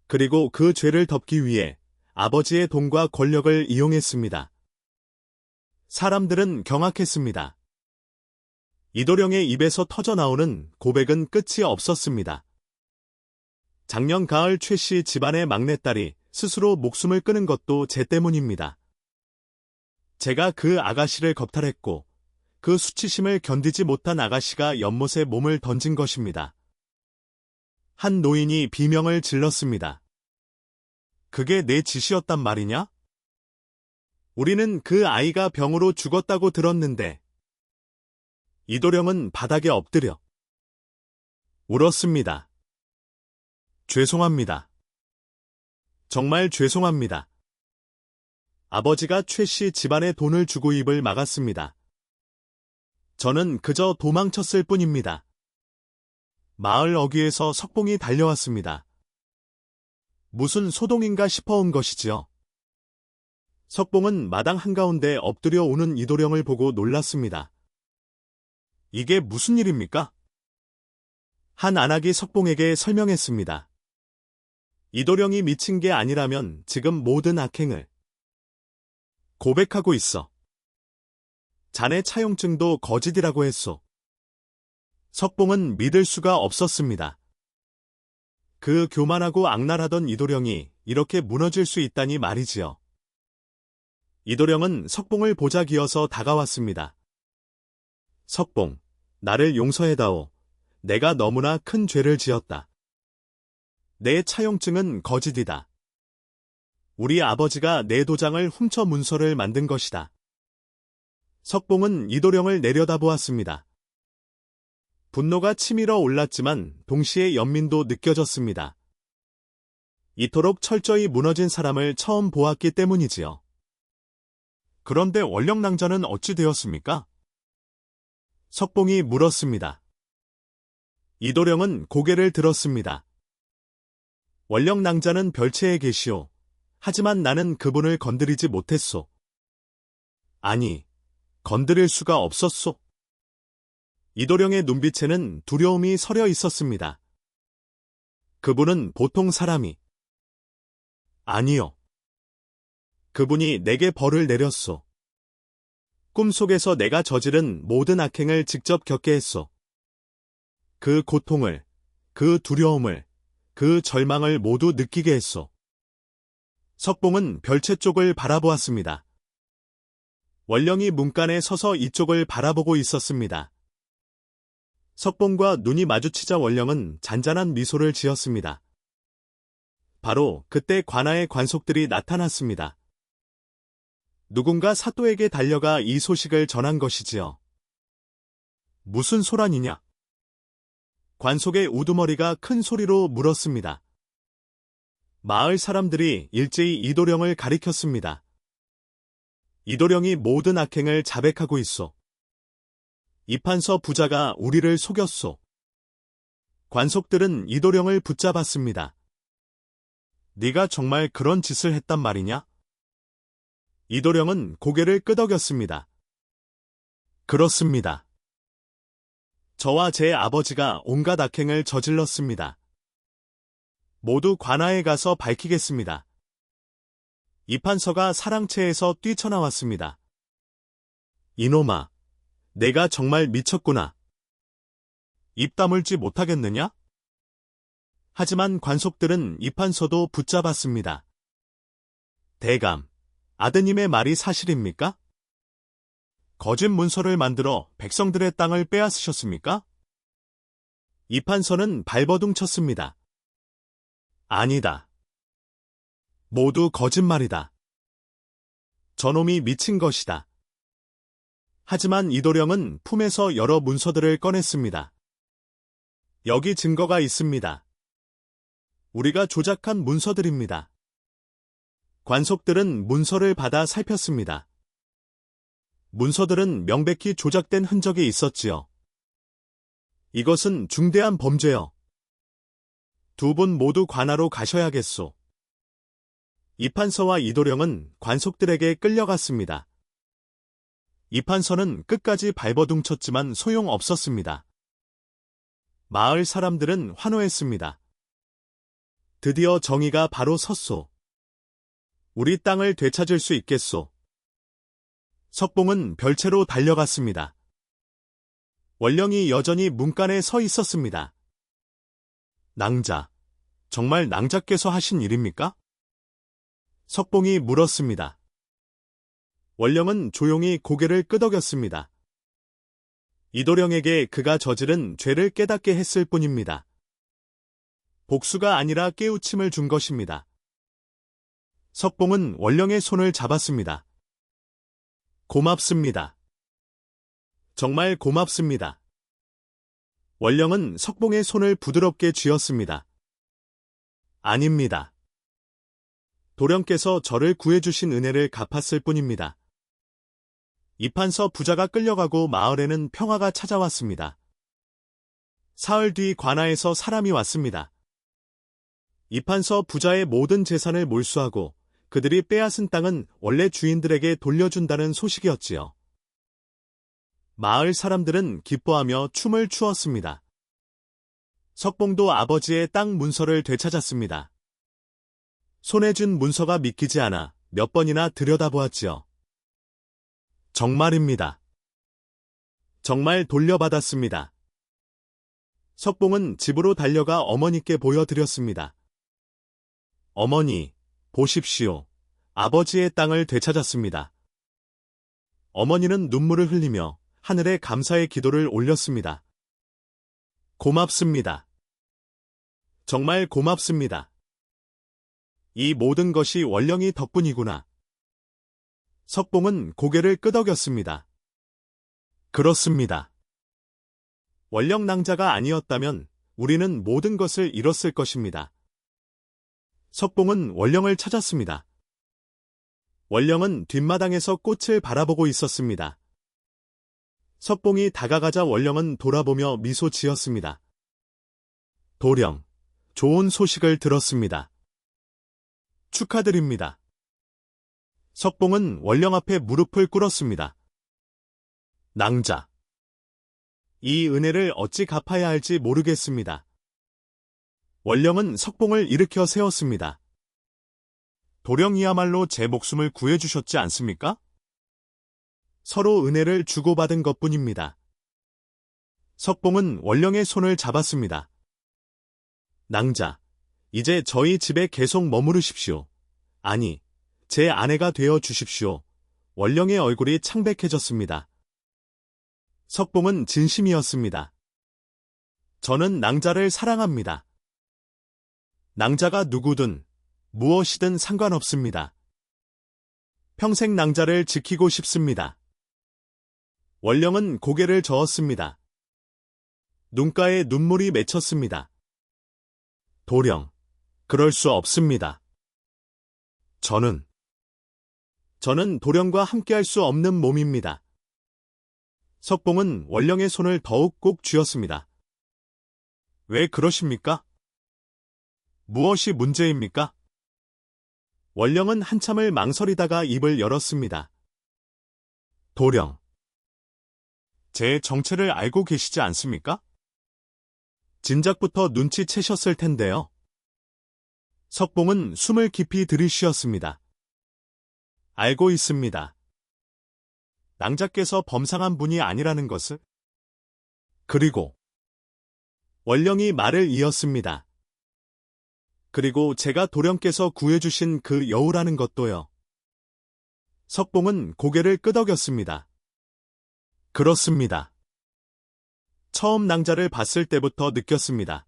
그리고 그 죄를 덮기 위해 아버지의 돈과 권력을 이용했습니다. 사람들은 경악했습니다. 이도령의 입에서 터져나오는 고백은 끝이 없었습니다. 작년 가을 최씨 집안의 막내딸이 스스로 목숨을 끊은 것도 제 때문입니다. 제가 그 아가씨를 겁탈했고 그 수치심을 견디지 못한 아가씨가 연못에 몸을 던진 것입니다. 한 노인이 비명을 질렀습니다. 그게 내 짓이었단 말이냐? 우리는 그 아이가 병으로 죽었다고 들었는데. 이도령은 바닥에 엎드려 울었습니다. 죄송합니다. 정말 죄송합니다. 아버지가 최씨 집안의 돈을 주고 입을 막았습니다. 저는 그저 도망쳤을 뿐입니다. 마을 어귀에서 석봉이 달려왔습니다. 무슨 소동인가 싶어 온 것이지요. 석봉은 마당 한가운데 엎드려 우는 이도령을 보고 놀랐습니다. 이게 무슨 일입니까? 한 안악이 석봉에게 설명했습니다. 이도령이 미친 게 아니라면 지금 모든 악행을 고백하고 있어. 자네 차용증도 거짓이라고 했소. 석봉은 믿을 수가 없었습니다. 그 교만하고 악랄하던 이도령이 이렇게 무너질 수 있다니 말이지요. 이도령은 석봉을 보자 기어서 다가왔습니다. 석봉, 나를 용서해다오. 내가 너무나 큰 죄를 지었다. 내 차용증은 거짓이다. 우리 아버지가 내 도장을 훔쳐 문서를 만든 것이다. 석봉은 이도령을 내려다보았습니다. 분노가 치밀어 올랐지만 동시에 연민도 느껴졌습니다. 이토록 철저히 무너진 사람을 처음 보았기 때문이지요. 그런데 원령낭자는 어찌 되었습니까? 석봉이 물었습니다. 이도령은 고개를 들었습니다. 원령낭자는 별채에 계시오. 하지만 나는 그분을 건드리지 못했소. 아니, 건드릴 수가 없었소. 이도령의 눈빛에는 두려움이 서려 있었습니다. 그분은 보통 사람이 아니요. 그분이 내게 벌을 내렸소. 꿈속에서 내가 저지른 모든 악행을 직접 겪게 했소. 그 고통을, 그 두려움을, 그 절망을 모두 느끼게 했소. 석봉은 별채 쪽을 바라보았습니다. 원령이 문간에 서서 이쪽을 바라보고 있었습니다. 석봉과 눈이 마주치자 원령은 잔잔한 미소를 지었습니다. 바로 그때 관아의 관속들이 나타났습니다. 누군가 사또에게 달려가 이 소식을 전한 것이지요. 무슨 소란이냐? 관속의 우두머리가 큰 소리로 물었습니다. 마을 사람들이 일제히 이도령을 가리켰습니다. 이도령이 모든 악행을 자백하고 있소. 이판서 부자가 우리를 속였소. 관속들은 이도령을 붙잡았습니다. 네가 정말 그런 짓을 했단 말이냐? 이도령은 고개를 끄덕였습니다. 그렇습니다. 저와 제 아버지가 온갖 악행을 저질렀습니다. 모두 관아에 가서 밝히겠습니다. 이판서가 사랑채에서 뛰쳐나왔습니다. 이놈아, 내가 정말 미쳤구나. 입 다물지 못하겠느냐? 하지만 관속들은 이판서도 붙잡았습니다. 대감, 아드님의 말이 사실입니까? 거짓 문서를 만들어 백성들의 땅을 빼앗으셨습니까? 이판서는 발버둥 쳤습니다. 아니다. 모두 거짓말이다. 저놈이 미친 것이다. 하지만 이도령은 품에서 여러 문서들을 꺼냈습니다. 여기 증거가 있습니다. 우리가 조작한 문서들입니다. 관속들은 문서를 받아 살폈습니다. 문서들은 명백히 조작된 흔적이 있었지요. 이것은 중대한 범죄요. 두 분 모두 관아로 가셔야겠소. 이판서와 이도령은 관속들에게 끌려갔습니다. 이판서는 끝까지 발버둥 쳤지만 소용없었습니다. 마을 사람들은 환호했습니다. 드디어 정의가 바로 섰소. 우리 땅을 되찾을 수 있겠소. 석봉은 별채로 달려갔습니다. 원령이 여전히 문간에 서 있었습니다. 낭자, 정말 낭자께서 하신 일입니까? 석봉이 물었습니다. 원령은 조용히 고개를 끄덕였습니다. 이도령에게 그가 저지른 죄를 깨닫게 했을 뿐입니다. 복수가 아니라 깨우침을 준 것입니다. 석봉은 원령의 손을 잡았습니다. 고맙습니다. 정말 고맙습니다. 원령은 석봉의 손을 부드럽게 쥐었습니다. 아닙니다. 도령께서 저를 구해주신 은혜를 갚았을 뿐입니다. 이판서 부자가 끌려가고 마을에는 평화가 찾아왔습니다. 사흘 뒤 관아에서 사람이 왔습니다. 이판서 부자의 모든 재산을 몰수하고 그들이 빼앗은 땅은 원래 주인들에게 돌려준다는 소식이었지요. 마을 사람들은 기뻐하며 춤을 추었습니다. 석봉도 아버지의 땅 문서를 되찾았습니다. 손에 준 문서가 믿기지 않아 몇 번이나 들여다보았지요. 정말입니다. 정말 돌려받았습니다. 석봉은 집으로 달려가 어머니께 보여드렸습니다. 어머니, 보십시오. 아버지의 땅을 되찾았습니다. 어머니는 눈물을 흘리며 하늘에 감사의 기도를 올렸습니다. 고맙습니다. 정말 고맙습니다. 이 모든 것이 원령이 덕분이구나. 석봉은 고개를 끄덕였습니다. 그렇습니다. 원령 낭자가 아니었다면 우리는 모든 것을 잃었을 것입니다. 석봉은 원령을 찾았습니다. 원령은 뒷마당에서 꽃을 바라보고 있었습니다. 석봉이 다가가자 원령은 돌아보며 미소 지었습니다. 도령, 좋은 소식을 들었습니다. 축하드립니다. 석봉은 원령 앞에 무릎을 꿇었습니다. 낭자, 이 은혜를 어찌 갚아야 할지 모르겠습니다. 원령은 석봉을 일으켜 세웠습니다. 도령이야말로 제 목숨을 구해주셨지 않습니까? 서로 은혜를 주고받은 것뿐입니다. 석봉은 원령의 손을 잡았습니다. 낭자, 이제 저희 집에 계속 머무르십시오. 아니, 제 아내가 되어 주십시오. 원령의 얼굴이 창백해졌습니다. 석봉은 진심이었습니다. 저는 낭자를 사랑합니다. 낭자가 누구든 무엇이든 상관없습니다. 평생 낭자를 지키고 싶습니다. 원령은 고개를 저었습니다. 눈가에 눈물이 맺혔습니다. 도령, 그럴 수 없습니다. 저는 도령과 함께할 수 없는 몸입니다. 석봉은 원령의 손을 더욱 꼭 쥐었습니다. 왜 그러십니까? 무엇이 문제입니까? 원령은 한참을 망설이다가 입을 열었습니다. 도령, 제 정체를 알고 계시지 않습니까? 진작부터 눈치채셨을 텐데요. 석봉은 숨을 깊이 들이쉬었습니다. 알고 있습니다. 낭자께서 범상한 분이 아니라는 것을. 그리고 원령이 말을 이었습니다. 그리고 제가 도령께서 구해주신 그 여우라는 것도요. 석봉은 고개를 끄덕였습니다. 그렇습니다. 처음 낭자를 봤을 때부터 느꼈습니다.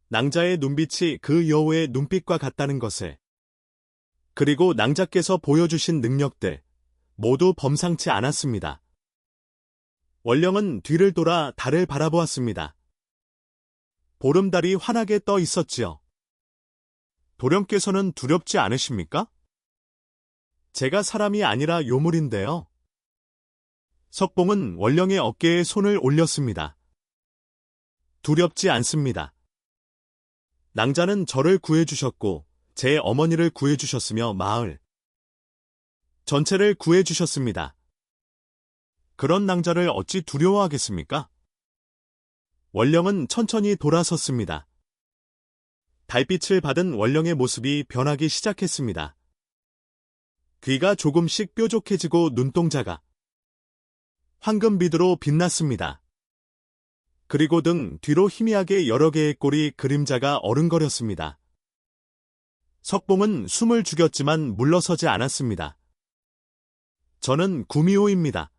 낭자의 눈빛이 그 여우의 눈빛과 같다는 것을. 그리고 낭자께서 보여주신 능력들 모두 범상치 않았습니다. 원령은 뒤를 돌아 달을 바라보았습니다. 보름달이 환하게 떠 있었지요. 도령께서는 두렵지 않으십니까? 제가 사람이 아니라 요물인데요. 석봉은 원령의 어깨에 손을 올렸습니다. 두렵지 않습니다. 낭자는 저를 구해주셨고 제 어머니를 구해주셨으며 마을 전체를 구해주셨습니다. 그런 낭자를 어찌 두려워하겠습니까? 원령은 천천히 돌아섰습니다. 달빛을 받은 원령의 모습이 변하기 시작했습니다. 귀가 조금씩 뾰족해지고 눈동자가 황금빛으로 빛났습니다. 그리고 등 뒤로 희미하게 여러 개의 꼬리 그림자가 어른거렸습니다. 석봉은 숨을 죽였지만 물러서지 않았습니다. 저는 구미호입니다.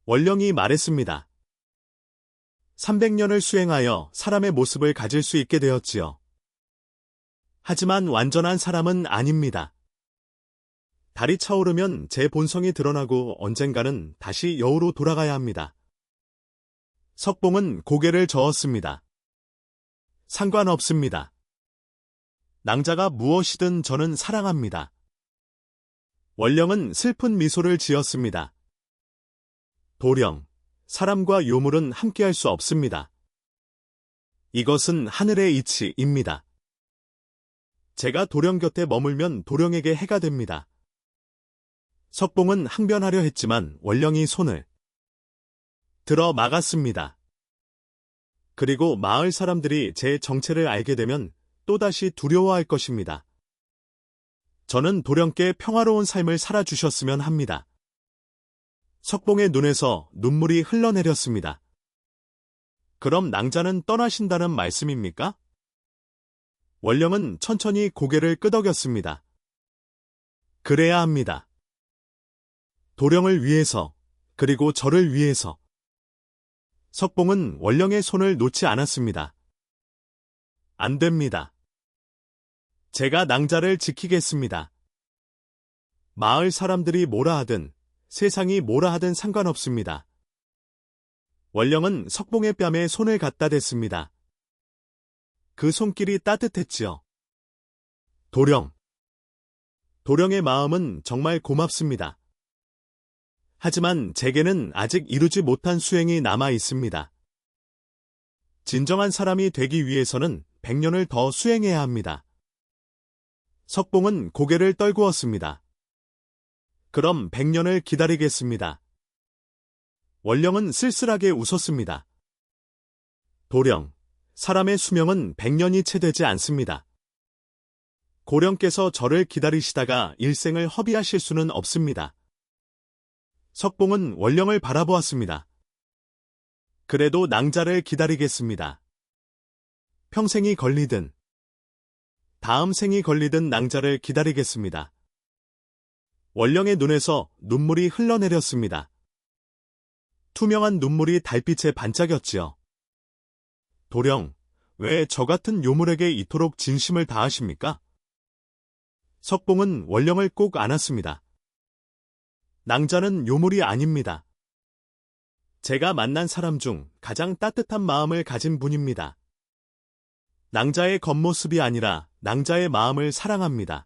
원령이 말했습니다. 300년을 수행하여 사람의 모습을 가질 수 있게 되었지요. 하지만 완전한 사람은 아닙니다. 달이 차오르면 제 본성이 드러나고 언젠가는 다시 여우로 돌아가야 합니다. 석봉은 고개를 저었습니다. 상관없습니다. 낭자가 무엇이든 저는 사랑합니다. 원령은 슬픈 미소를 지었습니다. 도령, 사람과 요물은 함께할 수 없습니다. 이것은 하늘의 이치입니다. 제가 도령 곁에 머물면 도령에게 해가 됩니다. 석봉은 항변하려 했지만 원령이 손을 들어 막았습니다. 그리고 마을 사람들이 제 정체를 알게 되면 또다시 두려워할 것입니다. 저는 도령께 평화로운 삶을 살아주셨으면 합니다. 석봉의 눈에서 눈물이 흘러내렸습니다. 그럼 낭자는 떠나신다는 말씀입니까? 원령은 천천히 고개를 끄덕였습니다. 그래야 합니다. 도령을 위해서, 그리고 저를 위해서. 석봉은 원령의 손을 놓지 않았습니다. 안 됩니다. 제가 낭자를 지키겠습니다. 마을 사람들이 뭐라 하든, 세상이 뭐라 하든 상관없습니다. 원령은 석봉의 뺨에 손을 갖다 댔습니다. 그 손길이 따뜻했지요. 도령의 마음은 정말 고맙습니다. 하지만 제게는 아직 이루지 못한 수행이 남아 있습니다. 진정한 사람이 되기 위해서는 100년을 더 수행해야 합니다. 석봉은 고개를 떨구었습니다. 그럼 100년을 기다리겠습니다. 원령은 쓸쓸하게 웃었습니다. 도령, 사람의 수명은 100년이 채 되지 않습니다. 고령께서 저를 기다리시다가 일생을 허비하실 수는 없습니다. 석봉은 원령을 바라보았습니다. 그래도 낭자를 기다리겠습니다. 평생이 걸리든 다음 생이 걸리든 낭자를 기다리겠습니다. 원령의 눈에서 눈물이 흘러내렸습니다. 투명한 눈물이 달빛에 반짝였지요. 도령, 왜 저 같은 요물에게 이토록 진심을 다하십니까? 석봉은 원령을 꼭 안았습니다. 낭자는 요물이 아닙니다. 제가 만난 사람 중 가장 따뜻한 마음을 가진 분입니다. 낭자의 겉모습이 아니라 낭자의 마음을 사랑합니다.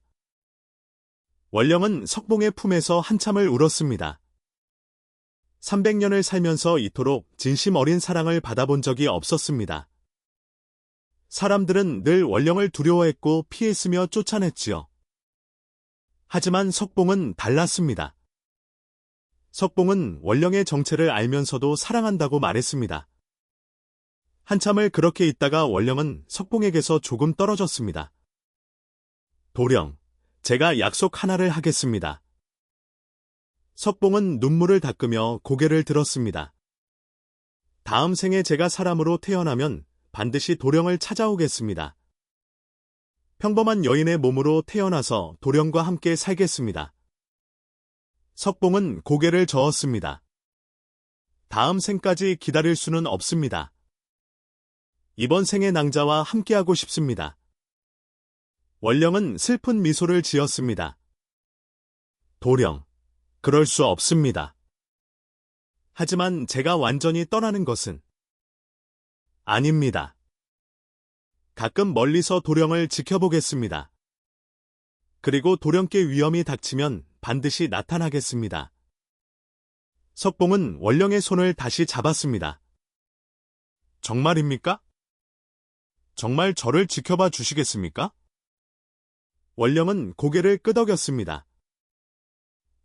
원령은 석봉의 품에서 한참을 울었습니다. 300년을 살면서 이토록 진심 어린 사랑을 받아본 적이 없었습니다. 사람들은 늘 원령을 두려워했고 피했으며 쫓아냈지요. 하지만 석봉은 달랐습니다. 석봉은 원령의 정체를 알면서도 사랑한다고 말했습니다. 한참을 그렇게 있다가 원령은 석봉에게서 조금 떨어졌습니다. 도령, 제가 약속 하나를 하겠습니다. 석봉은 눈물을 닦으며 고개를 들었습니다. 다음 생에 제가 사람으로 태어나면 반드시 도령을 찾아오겠습니다. 평범한 여인의 몸으로 태어나서 도령과 함께 살겠습니다. 석봉은 고개를 저었습니다. 다음 생까지 기다릴 수는 없습니다. 이번 생의 낭자와 함께하고 싶습니다. 원령은 슬픈 미소를 지었습니다. 도령, 그럴 수 없습니다. 하지만 제가 완전히 떠나는 것은 아닙니다. 가끔 멀리서 도령을 지켜보겠습니다. 그리고 도령께 위험이 닥치면 반드시 나타나겠습니다. 석봉은 원령의 손을 다시 잡았습니다. 정말입니까? 정말 저를 지켜봐 주시겠습니까? 원령은 고개를 끄덕였습니다.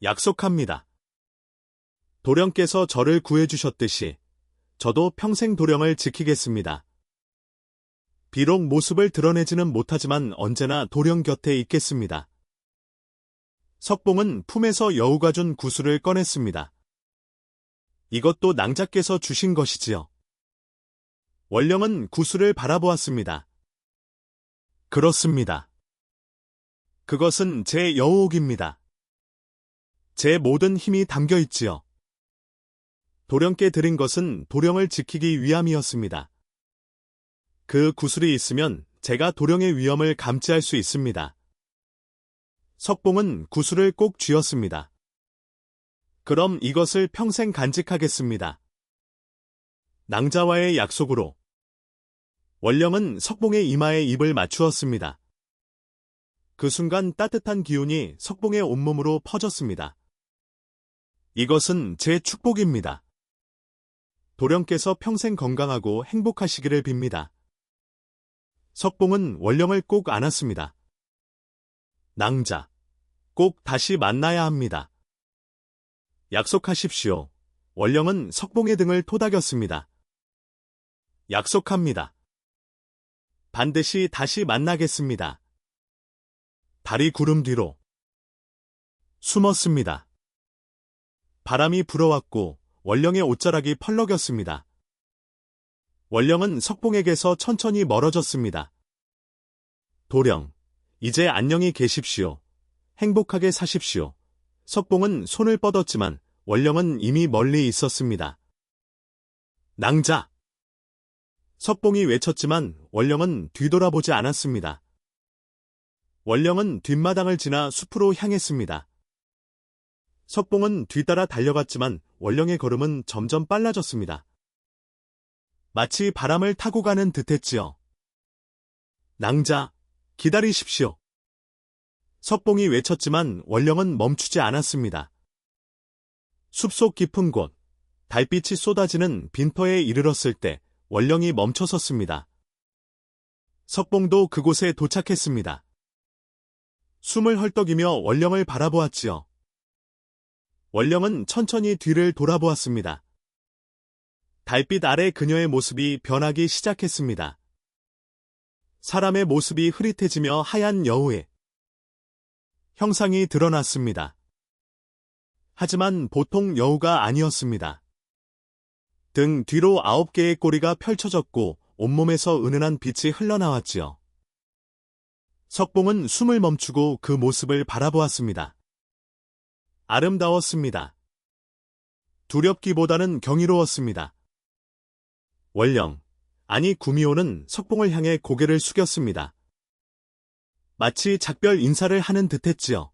약속합니다. 도령께서 저를 구해주셨듯이 저도 평생 도령을 지키겠습니다. 비록 모습을 드러내지는 못하지만 언제나 도령 곁에 있겠습니다. 석봉은 품에서 여우가 준 구슬을 꺼냈습니다. 이것도 낭자께서 주신 것이지요. 원령은 구슬을 바라보았습니다. 그렇습니다. 그것은 제 여우옥입니다. 제 모든 힘이 담겨 있지요. 도령께 드린 것은 도령을 지키기 위함이었습니다. 그 구슬이 있으면 제가 도령의 위험을 감지할 수 있습니다. 석봉은 구슬을 꼭 쥐었습니다. 그럼 이것을 평생 간직하겠습니다. 낭자와의 약속으로. 원령은 석봉의 이마에 입을 맞추었습니다. 그 순간 따뜻한 기운이 석봉의 온몸으로 퍼졌습니다. 이것은 제 축복입니다. 도령께서 평생 건강하고 행복하시기를 빕니다. 석봉은 원령을 꼭 안았습니다. 낭자, 꼭 다시 만나야 합니다. 약속하십시오. 원령은 석봉의 등을 토닥였습니다. 약속합니다. 반드시 다시 만나겠습니다. 달이 구름 뒤로 숨었습니다. 바람이 불어왔고 원령의 옷자락이 펄럭였습니다. 원령은 석봉에게서 천천히 멀어졌습니다. 도령, 이제 안녕히 계십시오. 행복하게 사십시오. 석봉은 손을 뻗었지만 원령은 이미 멀리 있었습니다. 낭자! 석봉이 외쳤지만 원령은 뒤돌아보지 않았습니다. 원령은 뒷마당을 지나 숲으로 향했습니다. 석봉은 뒤따라 달려갔지만 원령의 걸음은 점점 빨라졌습니다. 마치 바람을 타고 가는 듯했지요. 낭자, 기다리십시오. 석봉이 외쳤지만 원령은 멈추지 않았습니다. 숲속 깊은 곳, 달빛이 쏟아지는 빈터에 이르렀을 때 원령이 멈춰섰습니다. 석봉도 그곳에 도착했습니다. 숨을 헐떡이며 원령을 바라보았지요. 원령은 천천히 뒤를 돌아보았습니다. 달빛 아래 그녀의 모습이 변하기 시작했습니다. 사람의 모습이 흐릿해지며 하얀 여우에 형상이 드러났습니다. 하지만 보통 여우가 아니었습니다. 등 뒤로 9개의 꼬리가 펼쳐졌고 온몸에서 은은한 빛이 흘러나왔지요. 석봉은 숨을 멈추고 그 모습을 바라보았습니다. 아름다웠습니다. 두렵기보다는 경이로웠습니다. 원령, 아니 구미호는 석봉을 향해 고개를 숙였습니다. 마치 작별 인사를 하는 듯했지요.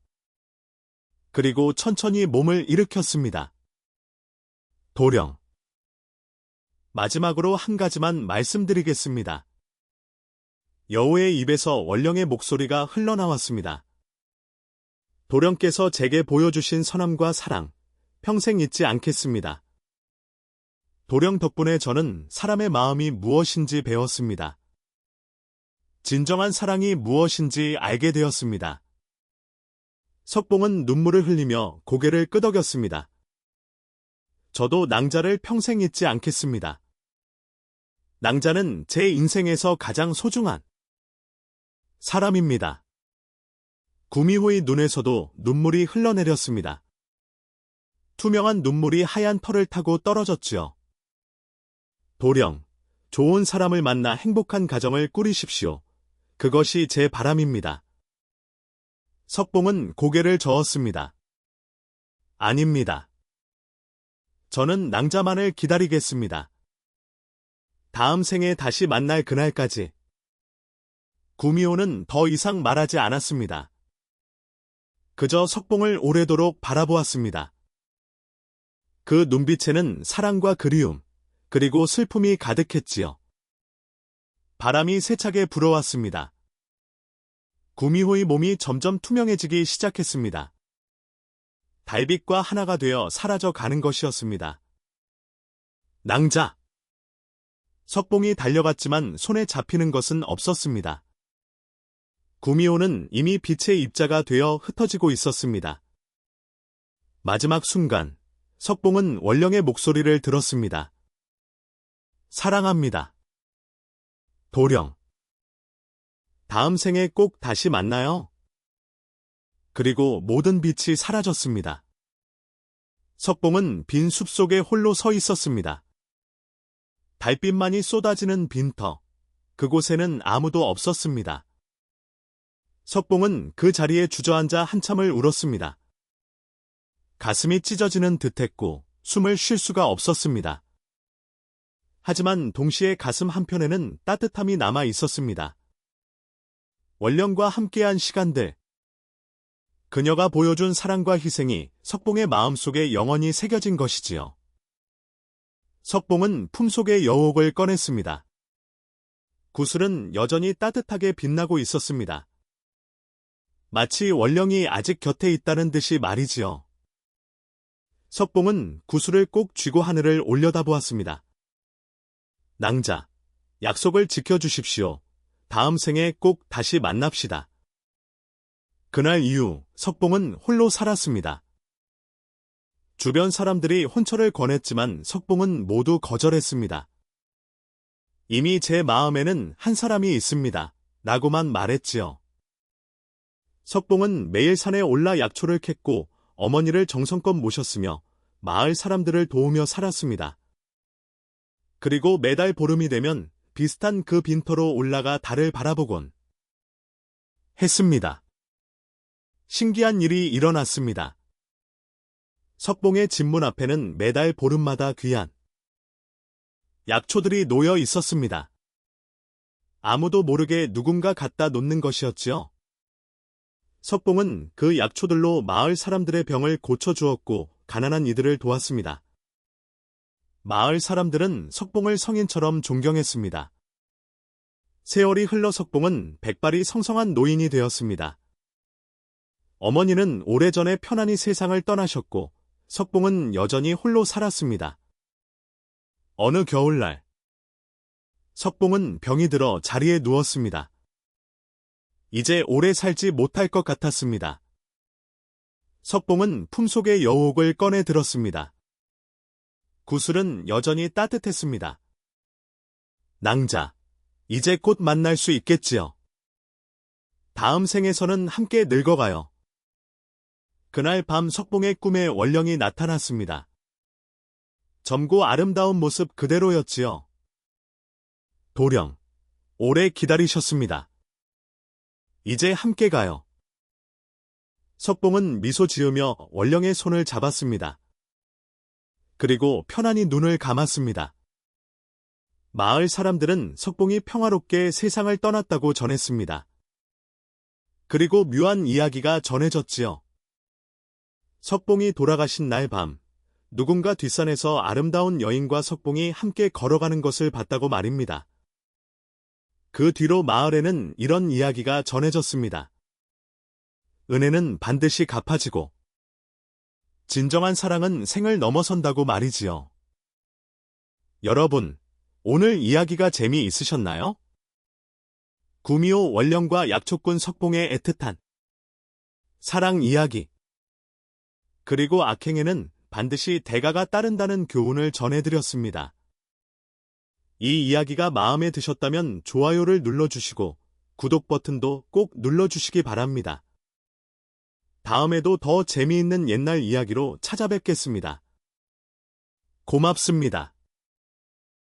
그리고 천천히 몸을 일으켰습니다. 도령. 마지막으로 한 가지만 말씀드리겠습니다. 여우의 입에서 원령의 목소리가 흘러나왔습니다. 도령께서 제게 보여주신 선함과 사랑, 평생 잊지 않겠습니다. 도령 덕분에 저는 사람의 마음이 무엇인지 배웠습니다. 진정한 사랑이 무엇인지 알게 되었습니다. 석봉은 눈물을 흘리며 고개를 끄덕였습니다. 저도 낭자를 평생 잊지 않겠습니다. 낭자는 제 인생에서 가장 소중한 사람입니다. 구미호의 눈에서도 눈물이 흘러내렸습니다. 투명한 눈물이 하얀 털을 타고 떨어졌지요. 도령, 좋은 사람을 만나 행복한 가정을 꾸리십시오. 그것이 제 바람입니다. 석봉은 고개를 저었습니다. 아닙니다. 저는 낭자만을 기다리겠습니다. 다음 생에 다시 만날 그날까지. 구미호는 더 이상 말하지 않았습니다. 그저 석봉을 오래도록 바라보았습니다. 그 눈빛에는 사랑과 그리움, 그리고 슬픔이 가득했지요. 바람이 세차게 불어왔습니다. 구미호의 몸이 점점 투명해지기 시작했습니다. 달빛과 하나가 되어 사라져 가는 것이었습니다. 낭자! 석봉이 달려갔지만 손에 잡히는 것은 없었습니다. 구미호는 이미 빛의 입자가 되어 흩어지고 있었습니다. 마지막 순간, 석봉은 원령의 목소리를 들었습니다. 사랑합니다. 도령. 다음 생에 꼭 다시 만나요. 그리고 모든 빛이 사라졌습니다. 석봉은 빈 숲속에 홀로 서 있었습니다. 달빛만이 쏟아지는 빈터, 그곳에는 아무도 없었습니다. 석봉은 그 자리에 주저앉아 한참을 울었습니다. 가슴이 찢어지는 듯했고 숨을 쉴 수가 없었습니다. 하지만 동시에 가슴 한편에는 따뜻함이 남아 있었습니다. 원령과 함께한 시간들, 그녀가 보여준 사랑과 희생이 석봉의 마음속에 영원히 새겨진 것이지요. 석봉은 품속의 여옥을 꺼냈습니다. 구슬은 여전히 따뜻하게 빛나고 있었습니다. 마치 원령이 아직 곁에 있다는 듯이 말이지요. 석봉은 구슬을 꼭 쥐고 하늘을 올려다보았습니다. 낭자, 약속을 지켜주십시오. 다음 생에 꼭 다시 만납시다. 그날 이후 석봉은 홀로 살았습니다. 주변 사람들이 혼처를 권했지만 석봉은 모두 거절했습니다. 이미 제 마음에는 한 사람이 있습니다. 라고만 말했지요. 석봉은 매일 산에 올라 약초를 캤고 어머니를 정성껏 모셨으며 마을 사람들을 도우며 살았습니다. 그리고 매달 보름이 되면 비슷한 그 빈터로 올라가 달을 바라보곤 했습니다. 신기한 일이 일어났습니다. 석봉의 집문 앞에는 매달 보름마다 귀한 약초들이 놓여 있었습니다. 아무도 모르게 누군가 갖다 놓는 것이었지요. 석봉은 그 약초들로 마을 사람들의 병을 고쳐주었고 가난한 이들을 도왔습니다. 마을 사람들은 석봉을 성인처럼 존경했습니다. 세월이 흘러 석봉은 백발이 성성한 노인이 되었습니다. 어머니는 오래전에 편안히 세상을 떠나셨고 석봉은 여전히 홀로 살았습니다. 어느 겨울날, 석봉은 병이 들어 자리에 누웠습니다. 이제 오래 살지 못할 것 같았습니다. 석봉은 품속의 여옥을 꺼내 들었습니다. 구슬은 여전히 따뜻했습니다. 낭자, 이제 곧 만날 수 있겠지요. 다음 생에서는 함께 늙어가요. 그날 밤 석봉의 꿈에 원령이 나타났습니다. 젊고 아름다운 모습 그대로였지요. 도령, 오래 기다리셨습니다. 이제 함께 가요. 석봉은 미소 지으며 원령의 손을 잡았습니다. 그리고 편안히 눈을 감았습니다. 마을 사람들은 석봉이 평화롭게 세상을 떠났다고 전했습니다. 그리고 묘한 이야기가 전해졌지요. 석봉이 돌아가신 날 밤, 누군가 뒷산에서 아름다운 여인과 석봉이 함께 걸어가는 것을 봤다고 말입니다. 그 뒤로 마을에는 이런 이야기가 전해졌습니다. 은혜는 반드시 갚아지고, 진정한 사랑은 생을 넘어선다고 말이지요. 여러분, 오늘 이야기가 재미있으셨나요? 구미호 원령과 약초꾼 석봉의 애틋한 사랑 이야기, 그리고 악행에는 반드시 대가가 따른다는 교훈을 전해드렸습니다. 이 이야기가 마음에 드셨다면 좋아요를 눌러주시고 구독 버튼도 꼭 눌러주시기 바랍니다. 다음에도 더 재미있는 옛날 이야기로 찾아뵙겠습니다. 고맙습니다.